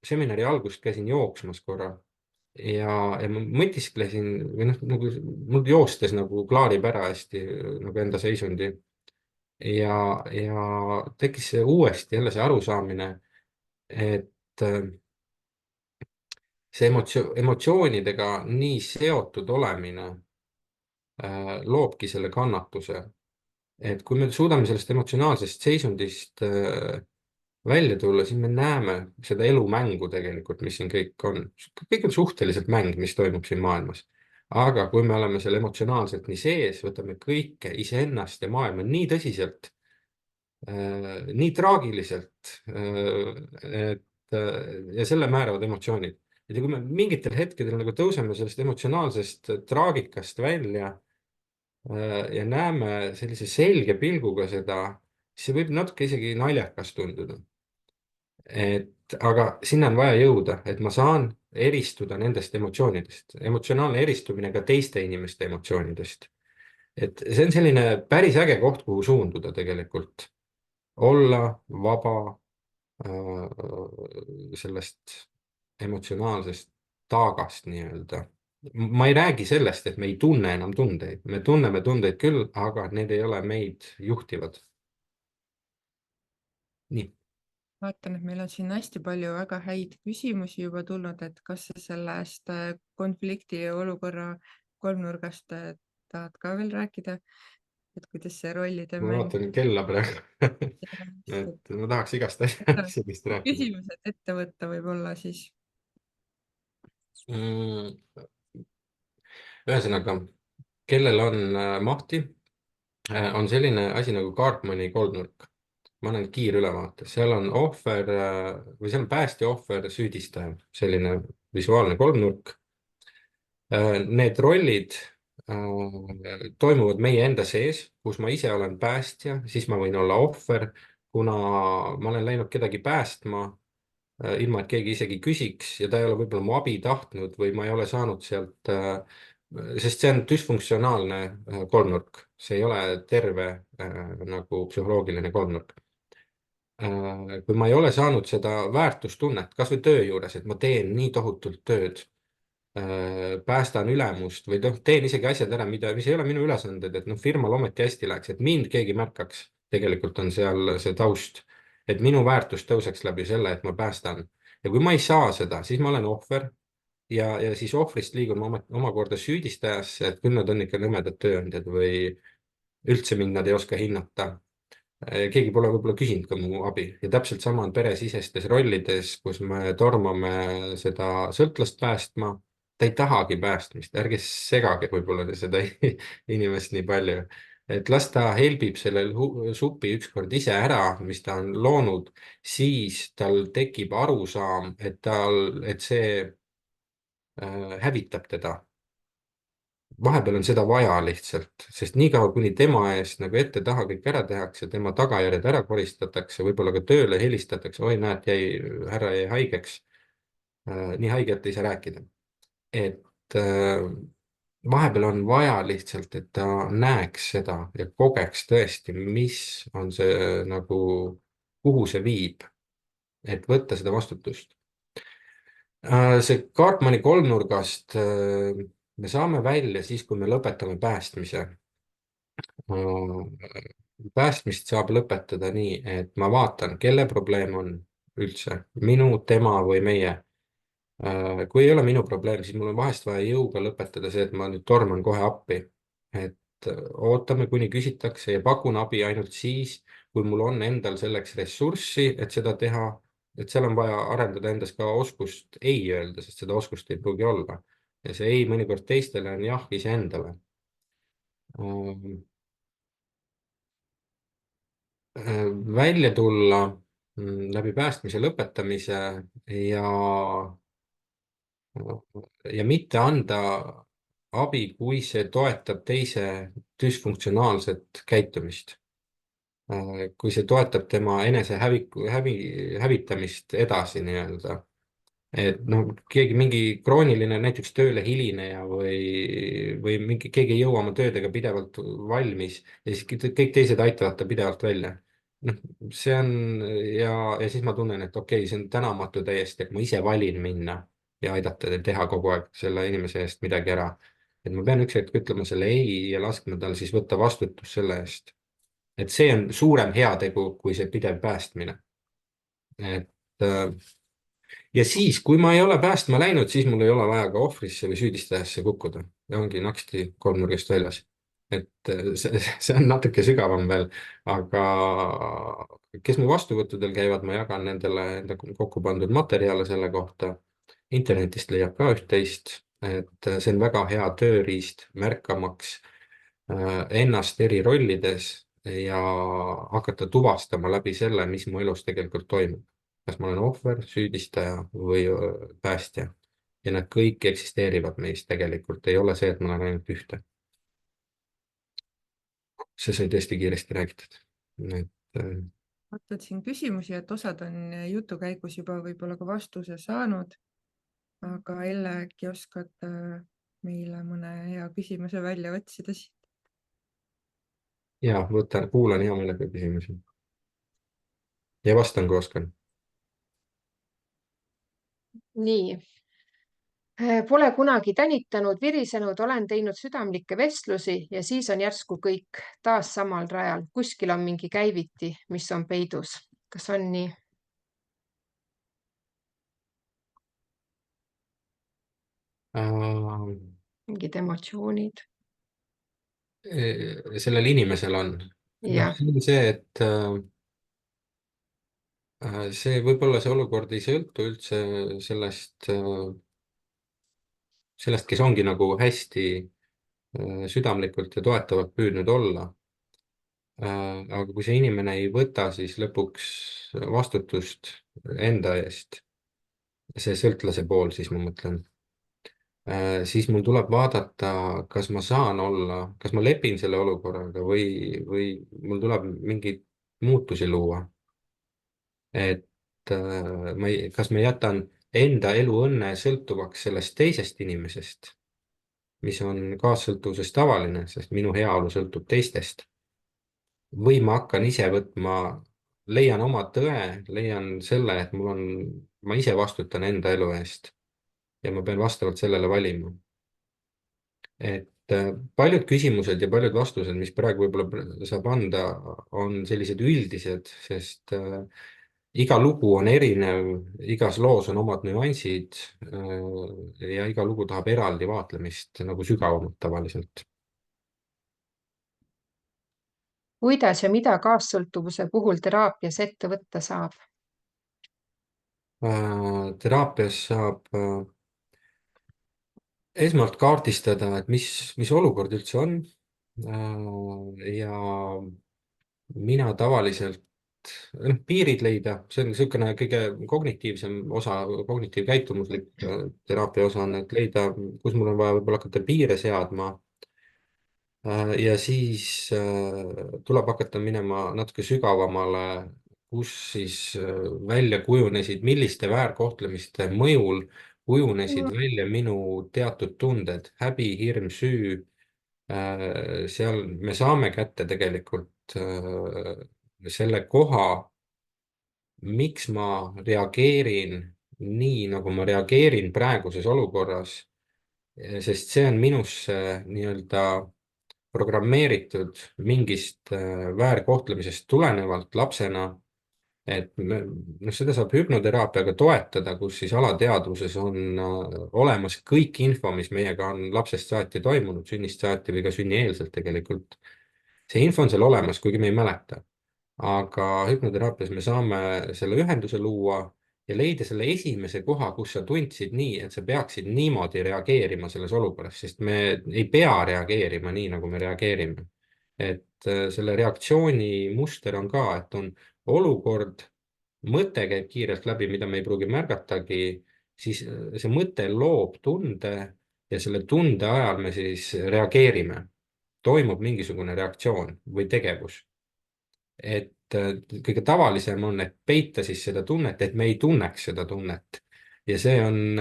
seminari algust, käisin jooksmas korra ja ma mõtisklesin või noh, nagu mul joostes nagu klaarib ära hästi nagu enda seisundi. ja tekkis see uuesti jälle see arusaamine, et see emotsioonidega nii seotud olemine loobki selle kannatuse. et kui me suudame sellest emotsionaalsest seisundist välja tulla, siis me näeme seda elumängu tegelikult, mis siin kõik on. kõik on suhteliselt mäng, mis toimub siin maailmas. aga kui me oleme seal emotsionaalselt nii sees, võtame kõike iseennast ja maailma nii tõsiselt, nii traagiliselt, ja selle määravad emotsioonid. et kui me mingitel hetkedel nagu tõuseme sellest emotsionaalsest traagikast välja ja näeme sellise selge pilguga seda, siis see võib natuke isegi naljakas tunduda. aga sinna on vaja jõuda, et ma saan eristuda nendest emotsioonidest, emotsionaalne eristumine ka teiste inimeste emotsioonidest. et see on selline päris äge koht, kuhu suunduda tegelikult. olla vaba sellest emotsionaalsest taagast nii-öelda. ma ei räägi sellest, et me ei tunne enam tundeid, me tunneme tundeid küll, aga need ei ole meid juhtivad. nii. vaatan, et meil on siin hästi palju väga häid küsimusi juba tulnud, et kas sa sellest konflikti ja olukorra kolmnurgast tahad ka veel rääkida, et kuidas see rollide ma mäng. vaatan kella praegu et ma tahaks igast asjadest rääkida. küsimused ette võtta võib-olla siis. ühesõnaga, kellel on mahti, on selline asi nagu Karpmani kolmnurk. ma annan kiirülevaate, seal on ohver või seal on päästja, ohver, süüdistaja, selline visuaalne kolmnurk. Need rollid toimuvad meie enda sees, kus ma ise olen päästja, siis ma võin olla ohver, kuna ma olen läinud kedagi päästma ilma, et keegi isegi küsiks ja ta ei ole võib-olla mu abi tahtnud või ma ei ole saanud sealt, sest see on düsfunktsionaalne kolmnurk, see ei ole terve nagu psühholoogiline kolmnurk. Kui ma ei ole saanud seda väärtustunnet, kas või töö juures, et ma teen nii tohutult tööd, päästan ülemust või noh, teen isegi asjad ära, mis ei ole minu ülesanded, et noh, firmal ometi hästi läheks, et mind keegi märkaks, tegelikult on seal see taust, et minu väärtus tõuseks läbi selle, et ma päästan. ja kui ma ei saa seda, siis ma olen ohver ja siis ohvrist liigun ma omakorda süüdistajasse, et küll nad on ikka nõmedad tööandjad või üldse mind nad ei oska hinnata. Keegi pole võib-olla küsinud ka mu abi ja täpselt sama on peresisestes rollides, kus me tormame seda sõltlast päästma. Ta ei tahagi päästmist, ärge segage võib-olla seda inimest nii palju, et las ta helbib sellel supi ükskord ise ära, mis ta on loonud, siis tal tekib arusaam, et see hävitab teda. Vahepeal on seda vaja lihtsalt, sest niikaua, kuni tema eest nagu ette-taha kõik ära tehakse, tema tagajärjed ära koristatakse, võib-olla ka tööle helistatakse, oi näed, härra jäi haigeks. Nii haige, et ei saa rääkida. Et vahepeal on vaja lihtsalt, et ta näeks seda ja kogeks tõesti, mis on see nagu, kuhu see viib, et võtta seda vastutust. See Karpmani kolmnurgast me saame välja siis, kui me lõpetame päästmise. Päästmist saab lõpetada nii, et ma vaatan, kelle probleem on üldse, minu, tema või meie. Kui ei ole minu probleem, siis mul on vahest vaja jõuga lõpetada see, et ma nüüd torman kohe appi. Et ootame, kuni küsitakse ja pakun abi ainult siis, kui mul on endal selleks ressurssi, et seda teha. Et seal on vaja arendada endas ka oskust ei öelda, sest seda oskust ei pruugi olla. Ja see ei mõnikord teistele on jah iseendale. Välja tulla läbi päästmise lõpetamise ja mitte anda abi, kui see toetab teise düsfunktsionaalset käitumist. Kui see toetab tema enese hävitamist edasi nii-öelda. Et noh, mingi krooniline näiteks tööle hilineja või keegi ei jõua oma töödega pidevalt valmis ja siis kõik teised aitavad ta pidevalt välja. Noh, see on ja siis ma tunnen, et okei, see on tänamatu täiesti, et ma ise valin minna ja aidata teha kogu aeg selle inimese eest midagi ära. Et ma pean üks hetk ütlema selle ei ja laskma tal siis võtta vastutus selle eest. Et see on suurem heategu kui see pidev päästmine. Et ja siis, kui ma ei ole päästma läinud, siis mul ei ole vaja ka ohvrisse või süüdistajasse kukkuda ja ongi naksti kolmnurgast väljas. Et see on natuke sügavam veel, aga kes mu vastuvõttudel käivad, ma jagan nendele enda kokku pandud materjale selle kohta. Internetist leiab ka üht-teist, et see on väga hea tööriist märkamaks ennast eri rollides ja hakata tuvastama läbi selle, mis mu elus tegelikult toimub. Kas ma olen ohver, süüdistaja või päästja. Ja nad kõik eksisteerivad meis tegelikult, ei ole see, et ma olen ainult ühte. See sai tõesti kiiresti räägitud. Vaatad siin küsimusi, et osad on jutu käigus juba võib-olla ka vastuse saanud, aga Elle, äkki oskad meile mõne hea küsimuse välja otsida siit? Ja, kuulan hea meelega küsimusi. Ja vastan, kui oskan. Nii. Pole kunagi tänitanud, virisenud, olen teinud südamlikke vestlusi ja siis on järsku kõik taas samal rajal. Kuskil on mingi käiviti, mis on peidus. Kas on nii? Mingid emotsioonid? Sellel inimesel on. Jah. See on see, et see võib-olla see olukord ei sõltu üldse sellest, kes ongi nagu hästi südamlikult ja toetavalt püüdnud olla. aga kui see inimene ei võta siis lõpuks vastutust enda eest, see sõltlase pool, siis ma mõtlen, siis mul tuleb vaadata, kas ma saan olla, kas ma lepin selle olukorraga või mul tuleb mingeid muutusi luua. Et kas ma jätan enda eluõnne sõltuvaks sellest teisest inimesest, mis on kaassõltuvuses tavaline, sest minu heaolu sõltub teistest. Või ma hakkan ise võtma, leian oma tõe, leian selle, et ma ise vastutan enda elu eest ja ma pean vastavalt sellele valima. Et paljud küsimused ja paljud vastused, mis praegu võib-olla saab anda, on sellised üldised, sest iga lugu on erinev, igas loos on omad nüansid ja iga lugu tahab eraldi vaatlemist nagu sügavamalt tavaliselt. Kuidas ja mida kaassõltuvuse puhul teraapias ette võtta saab? Teraapias saab esmalt kaardistada, et mis olukord üldse on. Ja mina tavaliselt, piirid leida, see on niisugune kõige kognitiivsem osa, kognitiivkäitumuslik teraapia osa on, et leida, kus mul on vaja võib-olla hakata piire seadma. Ja siis tuleb hakata minema natuke sügavamale, kus siis välja kujunesid, milliste väärkohtlemiste mõjul kujunesid välja minu teatud tunded, häbi, hirm, süü. Seal me saame kätte tegelikult selle koha, miks ma reageerin nii, nagu ma reageerin praeguses olukorras, sest see on minusse nii-öelda programmeeritud mingist väärkohtlemisest tulenevalt lapsena, et seda saab hüpnoteraapiaga toetada, kus siis alateadvuses on olemas kõik info, mis meiega on lapsest saati toimunud, sünnist saati või ka sünnieelselt tegelikult. See info on seal olemas, kuigi me ei mäleta. Aga hüpnoteraapias me saame selle ühenduse luua ja leida selle esimese koha, kus sa tundsid nii, et sa peaksid niimoodi reageerima selles olukorras, sest me ei pea reageerima nii, nagu me reageerime. Et selle reaktsiooni muster on ka, et on olukord, mõte käib kiirelt läbi, mida me ei pruugi märgatagi, siis see mõte loob tunde ja selle tunde ajal me siis reageerime. Toimub mingisugune reaktsioon või tegevus. Et kõige tavalisem on, et peita siis seda tunnet, et me ei tunneks seda tunnet. Ja see on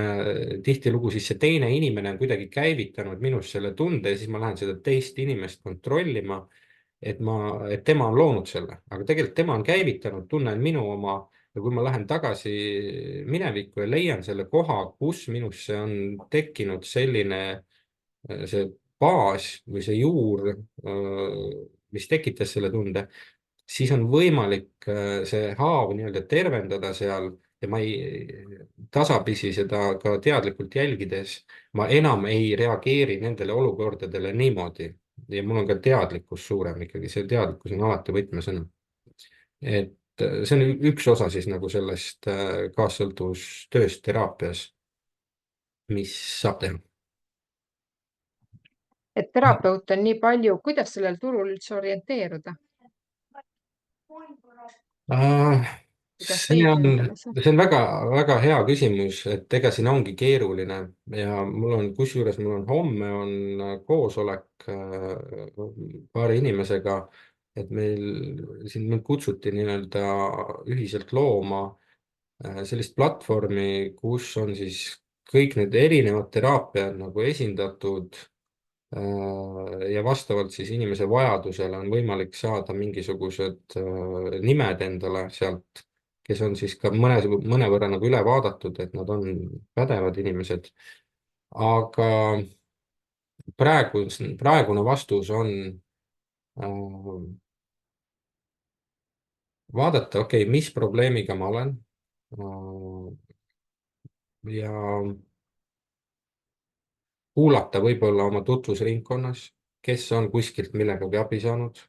tihtilugu siis see teine inimene on kuidagi käivitanud minus selle tunde ja siis ma lähen seda teist inimest kontrollima, et tema on loonud selle, aga tegelikult tema on käivitanud, tunne on minu oma ja kui ma lähen tagasi minevikku ja leian selle koha, kus minusse on tekkinud selline see baas või see juur, mis tekitas selle tunde, siis on võimalik see haav nii-öelda tervendada seal ja ma tasapisi seda ka teadlikult jälgides, ma enam ei reageeri nendele olukordadele niimoodi ja mul on ka teadlikkus suurem ikkagi, see teadlikkus on alati võtmesõna. Et see on üks osa siis nagu sellest kaassõltuvustööst teraapias, mis saab teha. Et terapeute on nii palju, kuidas sellel turul üldse orienteeruda? See on väga hea küsimus, et ega siin ongi keeruline ja kusjuures mul on homme on koosolek paari inimesega, et mind kutsuti nii-öelda ühiselt looma sellist platvormi, kus on siis kõik need erinevad teraapiad nagu esindatud ja vastavalt siis inimese vajadusele on võimalik saada mingisugused nimed endale sealt, kes on siis ka mõnevõrra nagu üle vaadatud, et nad on pädevad inimesed. Aga praegune vastus on vaadata, okei, mis probleemiga ma olen ja kuulata võib-olla oma tutvusringkonnas, kes on kuskilt millegagi abi saanud.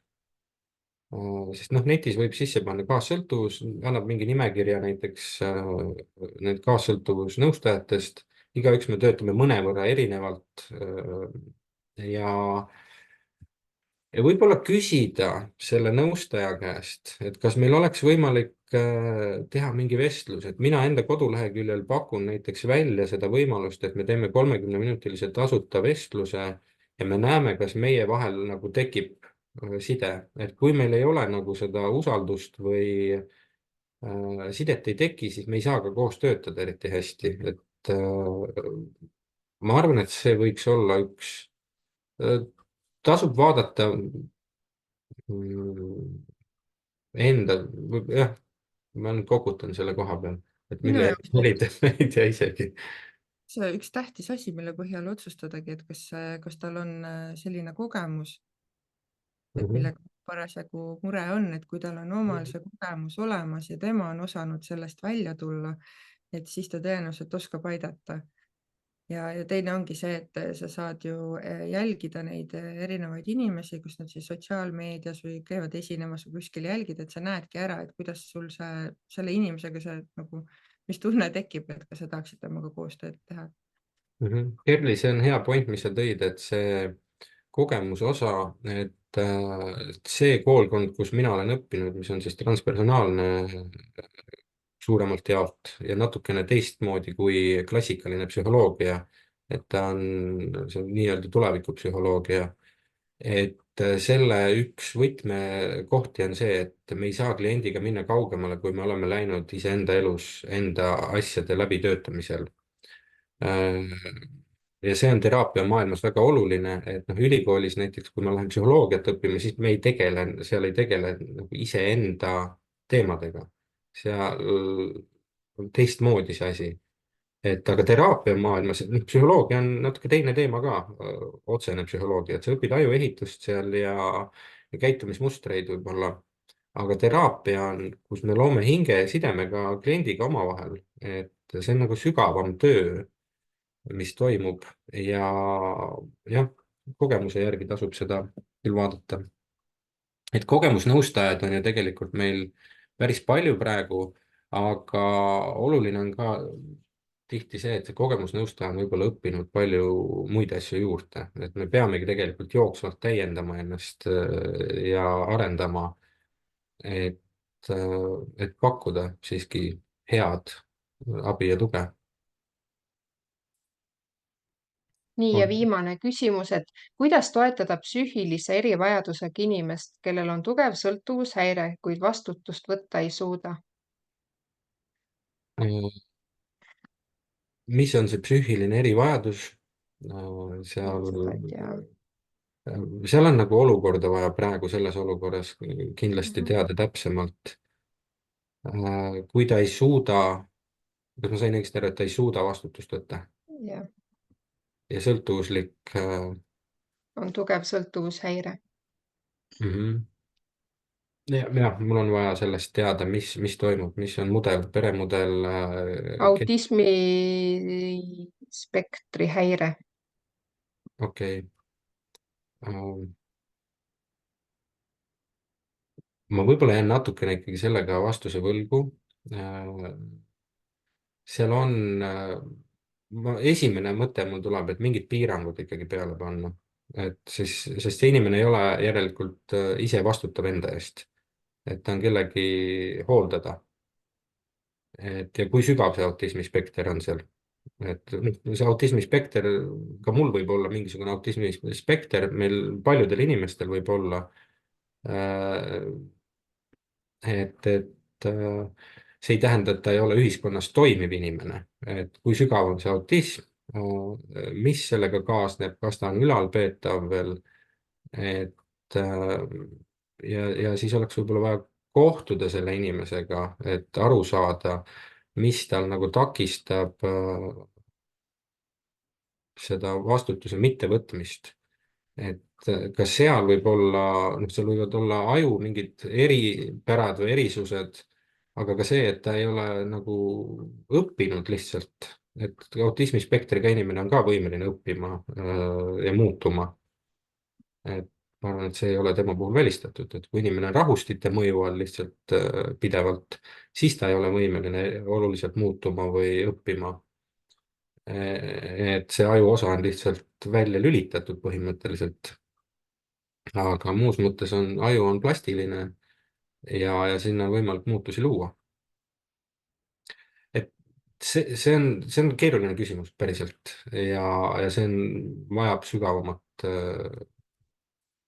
Sest netis võib sisse panna kaassõltuvus, annab mingi nimekirja näiteks need kaassõltuvusnõustajatest, igaüks me töötame mõnevõrra erinevalt ja ja võib-olla küsida selle nõustaja käest, et kas meil oleks võimalik teha mingi vestlus, et mina enda koduleheküljel pakun näiteks välja seda võimalust, et me teeme 30-minutilise tasuta vestluse ja me näeme, kas meie vahel nagu tekib side, et kui meil ei ole nagu seda usaldust või sidet ei teki, siis me ei saa ka koos töötada eriti hästi, et ma arvan, et see võiks olla üks, tasub vaadata enda, jah, ma nüüd koputan selle koha peal, et Minu mille jaoks olid meid ja isegi. see üks tähtis asi, mille põhjal otsustadagi, et kas tal on selline kogemus, et millega parasjagu mure on, et kui tal on omal see kogemus olemas ja tema on osanud sellest välja tulla, et siis ta tõenäoliselt oskab aidata. Ja teine ongi see, et sa saad ju jälgida neid erinevaid inimesi, kus nad siis sotsiaalmeedias või käivad esinemas või kuskil jälgida, et sa näedki ära, et kuidas sul selle inimesega see nagu, mis tunne tekib, et kas sa tahaksid temaga koostööd teha. Kerli, see on hea point, mis sa tõid, et see kogemuse osa, et see koolkond, kus mina olen õppinud, mis on siis transpersonaalne suuremalt jaolt ja natukene teistmoodi kui klassikaline psühholoogia, et see on nii-öelda tulevikupsühholoogia, et selle üks võtmekohti on see, et me ei saa kliendiga minna kaugemale, kui me oleme läinud iseenda elus enda asjade läbitöötamisel. Ja see on teraapia maailmas väga oluline, et noh, ülikoolis näiteks, kui ma lähen psühholoogiat õppima, siis me ei tegele, seal ei tegele nagu iseenda teemadega. seal on teistmoodi see asi. Et aga teraapia maailmas, psühholoogia on natuke teine teema ka, otsene psühholoogia, et sa õpid ajuehitust seal ja käitumismustreid võib-olla. Aga teraapia on, kus me loome hinge sidemega kliendiga omavahel, et see on nagu sügavam töö, mis toimub ja jah, kogemuse järgi tasub seda küll vaadata. Et kogemusnõustajad on ju tegelikult meil päris palju praegu, aga oluline on ka tihti see, et see kogemusnõustaja on võib-olla õppinud palju muid asju juurde, et me peamegi tegelikult jooksvalt täiendama ennast ja arendama, et, et pakkuda siiski head abi ja tuge. Nii ja viimane küsimus, et kuidas toetada psüühilise erivajadusega inimest, kellel on tugev sõltuvushäire, kuid vastutust võtta ei suuda? Mis on see psüühiline erivajadus? seal, Seda ei tea. seal on nagu olukorda vaja praegu selles olukorras kindlasti teada täpsemalt. Kui ta ei suuda, kas ma sain õigesti aru, et ta ei suuda vastutust võtta Jah, ja sõltuvuslik on tugev sõltuvushäire. jah, mul on vaja sellest teada, mis toimub, mis on mudel, peremudel. Autismi spektri häire. Okei. Ma võib-olla jään natukene ikkagi sellega vastuse võlgu. Seal on, esimene mõte mul tuleb, et mingid piirangud ikkagi peale panna. Et siis, sest see inimene ei ole järelikult ise vastutav enda eest, et ta on kellegi hooldada. Et ja kui sügav see autismispekter on seal, et see autismispekter, ka mul võib olla mingisugune autismispekter, meil paljudel inimestel võib olla, et see ei tähenda, et ta ei ole ühiskonnas toimiv inimene, et kui sügav on see autism, mis sellega kaasneb, kas ta on ülalpeetav veel, et ja siis oleks võib-olla vaja kohtuda selle inimesega, et aru saada, mis tal nagu takistab seda vastutuse mittevõtmist. Et ka seal võib olla, noh, seal võivad olla aju mingid eripärad või erisused, aga ka see, et ta ei ole nagu õppinud lihtsalt, et autismispektriga inimene on ka võimeline õppima ja muutuma. Et ma arvan, et see ei ole tema puhul välistatud, et kui inimene on rahustite mõju all lihtsalt pidevalt, siis ta ei ole võimeline oluliselt muutuma või õppima. Et see aju osa on lihtsalt välja lülitatud põhimõtteliselt. aga muus mõttes aju on plastiline ja sinna on võimalik muutusi luua. Et see on keeruline küsimus päriselt ja see vajab sügavamat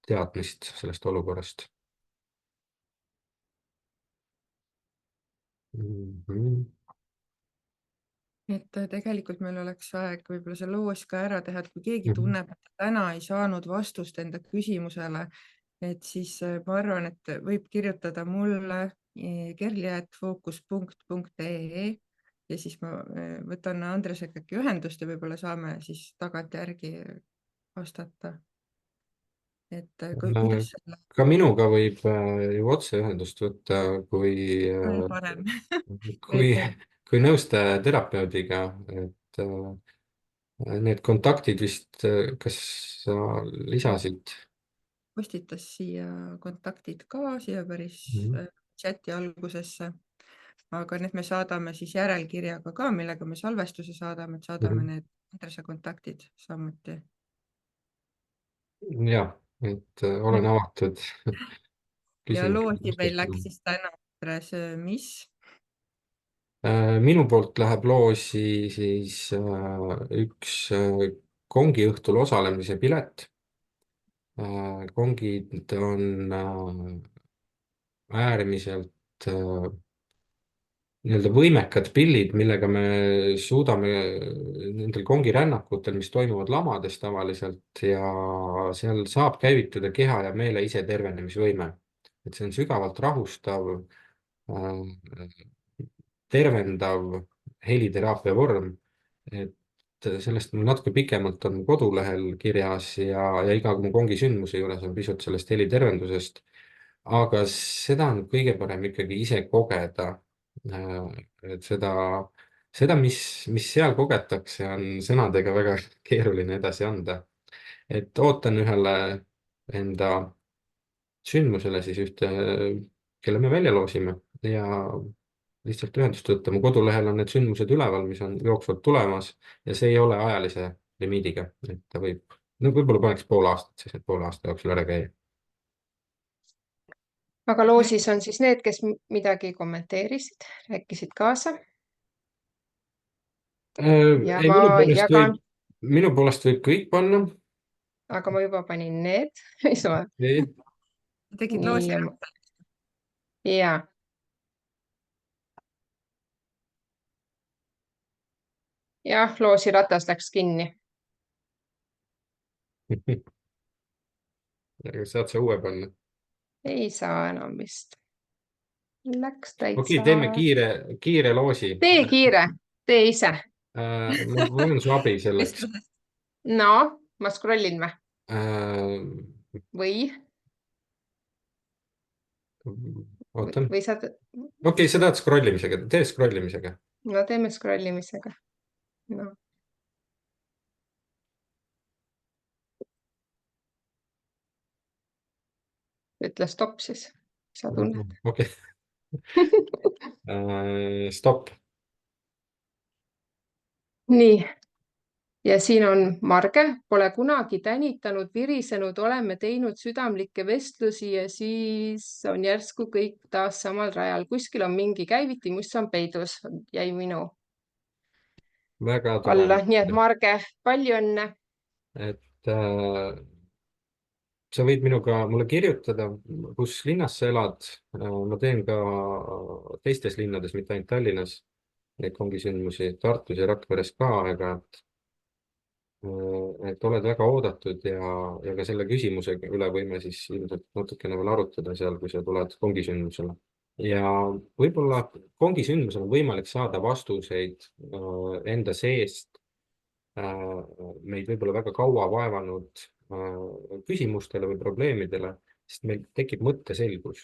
teadmist sellest olukorrast. et tegelikult meil oleks aeg võib-olla see loos ka ära teha, et kui keegi tunneb, et täna ei saanud vastust enda küsimusele, et siis ma arvan, et võib kirjutada mulle kerli@fookus.ee ja siis ma võtan Andresega äkki ühendust ja võib-olla saame siis tagantjärgi vastata. Et kuidas selle Ka minuga võib ju otseühendust võtta, on parem kui, veelgi kui nõustajaterapeudiga, et need kontaktid vist, kas sa lisasid? postitas siia kontaktid ka siia päris chati algusesse, aga need me saadame siis järelkirjaga ka, millega me salvestuse saadame, et saadame need Andrese kontaktid samuti. Jah, et olen avatud ja loosi meil küsimustele. läks siis täna, Andres, mis? Minu poolt läheb loosi siis üks kongi õhtul osalemise pilet. Kongid on äärmiselt nii-öelda võimekad pillid, millega me suudame nendel kongirännakutel, mis toimuvad lamades tavaliselt ja seal saab käivituda keha ja meele isetervenemisvõime. Et see on sügavalt rahustav, tervendav heliteraapia vorm. Et sellest mul natuke pikemalt on kodulehel kirjas ja iga mu kongi sündmuse juures on pisut sellest helitervendusest. Aga seda on kõige parem ikkagi ise kogeda. Et mis seal kogetakse, on sõnadega väga keeruline edasi anda. Et ootan ühele enda sündmusele siis ühte, kelle me välja loosime ja lihtsalt ühendust võtta. Mu kodulehel on need sündmused üleval, mis on jooksvalt tulemas ja see ei ole ajalise limiidiga, et ta võib-olla paneks pool aastat, siis et poole aasta jooksul ära käia. aga loosis on siis need, kes midagi kommenteerisid, rääkisid kaasa. Ja Ei, ma jagan, minu poolest võib kõik panna. aga ma juba panin need. tegid Nii, loosi? ja jah, loosiratas läks kinni. Saad sa uue panna? Ei saa enam vist. Läks täitsa. Okei, teeme kiire loosi. Tee kiire, tee ise. Ma palun su abi selleks. No, ma scrollin või? Või? Ootan. Või sa... Okei, sa tahad scrollimisega, tee scrollimisega. No teeme scrollimisega. No. Ütle stopp siis, sa tunned. Okei. Stopp. Nii. Ja siin on Marge, pole kunagi tänitanud, virisenud, oleme teinud südamlikke vestlusi ja siis on järsku kõik taas samal rajal. Kuskil on mingi käiviti, mis on peidus, jäi minu Väga tore. alla. Nii et Marge, palju õnne. Et sa võid mulle kirjutada, kus linnas sa elad. Ma teen ka teistes linnades, mitte ainult Tallinnas, neid kongisündmusi, Tartus ja Rakveres ka aeg-ajalt. Et oled väga oodatud ja ka selle küsimuse üle võime siis ilmselt natukene veel arutada seal, kui sa tuled kongisündmusele. Ja võib-olla kongisündmusel on võimalik saada vastuseid enda seest meid võib-olla väga kaua vaevanud küsimustele või probleemidele, sest meil tekib mõtteselgus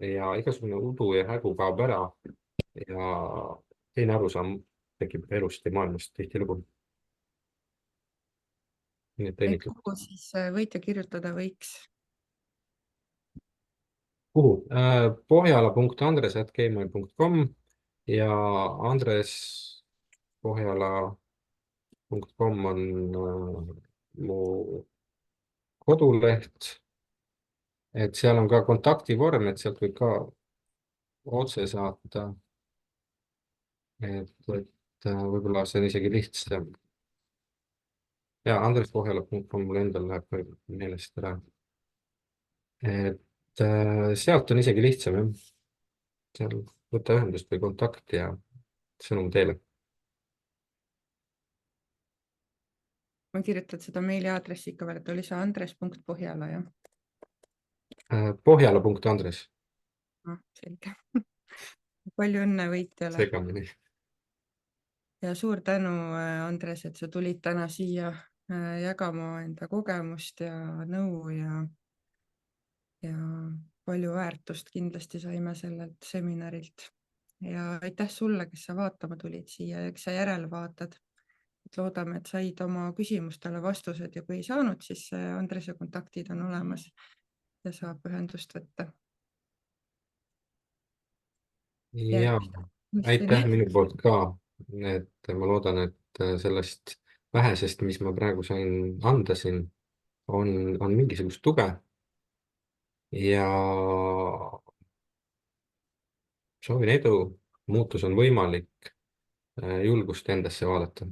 ja igasugune udu ja hägu kaob ära ja teine arusaam tekib elust ja maailmast tihtilugu. Kuhu siis võitja kirjutada võiks? Kuhu? Pohjala.andres@gmail.com ja andrespohjala.com on mu koduleht et seal on ka kontaktivorm, et sealt võib ka otse saata. et võib-olla see on isegi lihtsam. ja andrespohjala.com mul endal läheb ka meelest ära. Sealt on isegi lihtsam jah. seal võta ühendust või kontakt ja sõnum teele. ma kirjutan seda meiliaadressi ikka veel, et oli see andres.pohjala, jah? Pohjala.Andres, Selge. Palju õnne võitjale segamini. ja suur tänu, Andres, et sa tulid täna siia jagama enda kogemust ja nõu ja palju väärtust kindlasti saime sellelt seminarilt. Ja aitäh sulle, kes sa vaatama tulid siia ja kes sa järele vaatad. Loodame, et said oma küsimustele vastused ja kui ei saanud, siis Andrese kontaktid on olemas ja saab ühendust võtta. ja aitäh minu poolt ka, et ma loodan, et sellest vähesest, mis ma praegu sain anda siin, on mingisugust tuge ja soovin edu, muutus on võimalik, julgust endasse vaadata.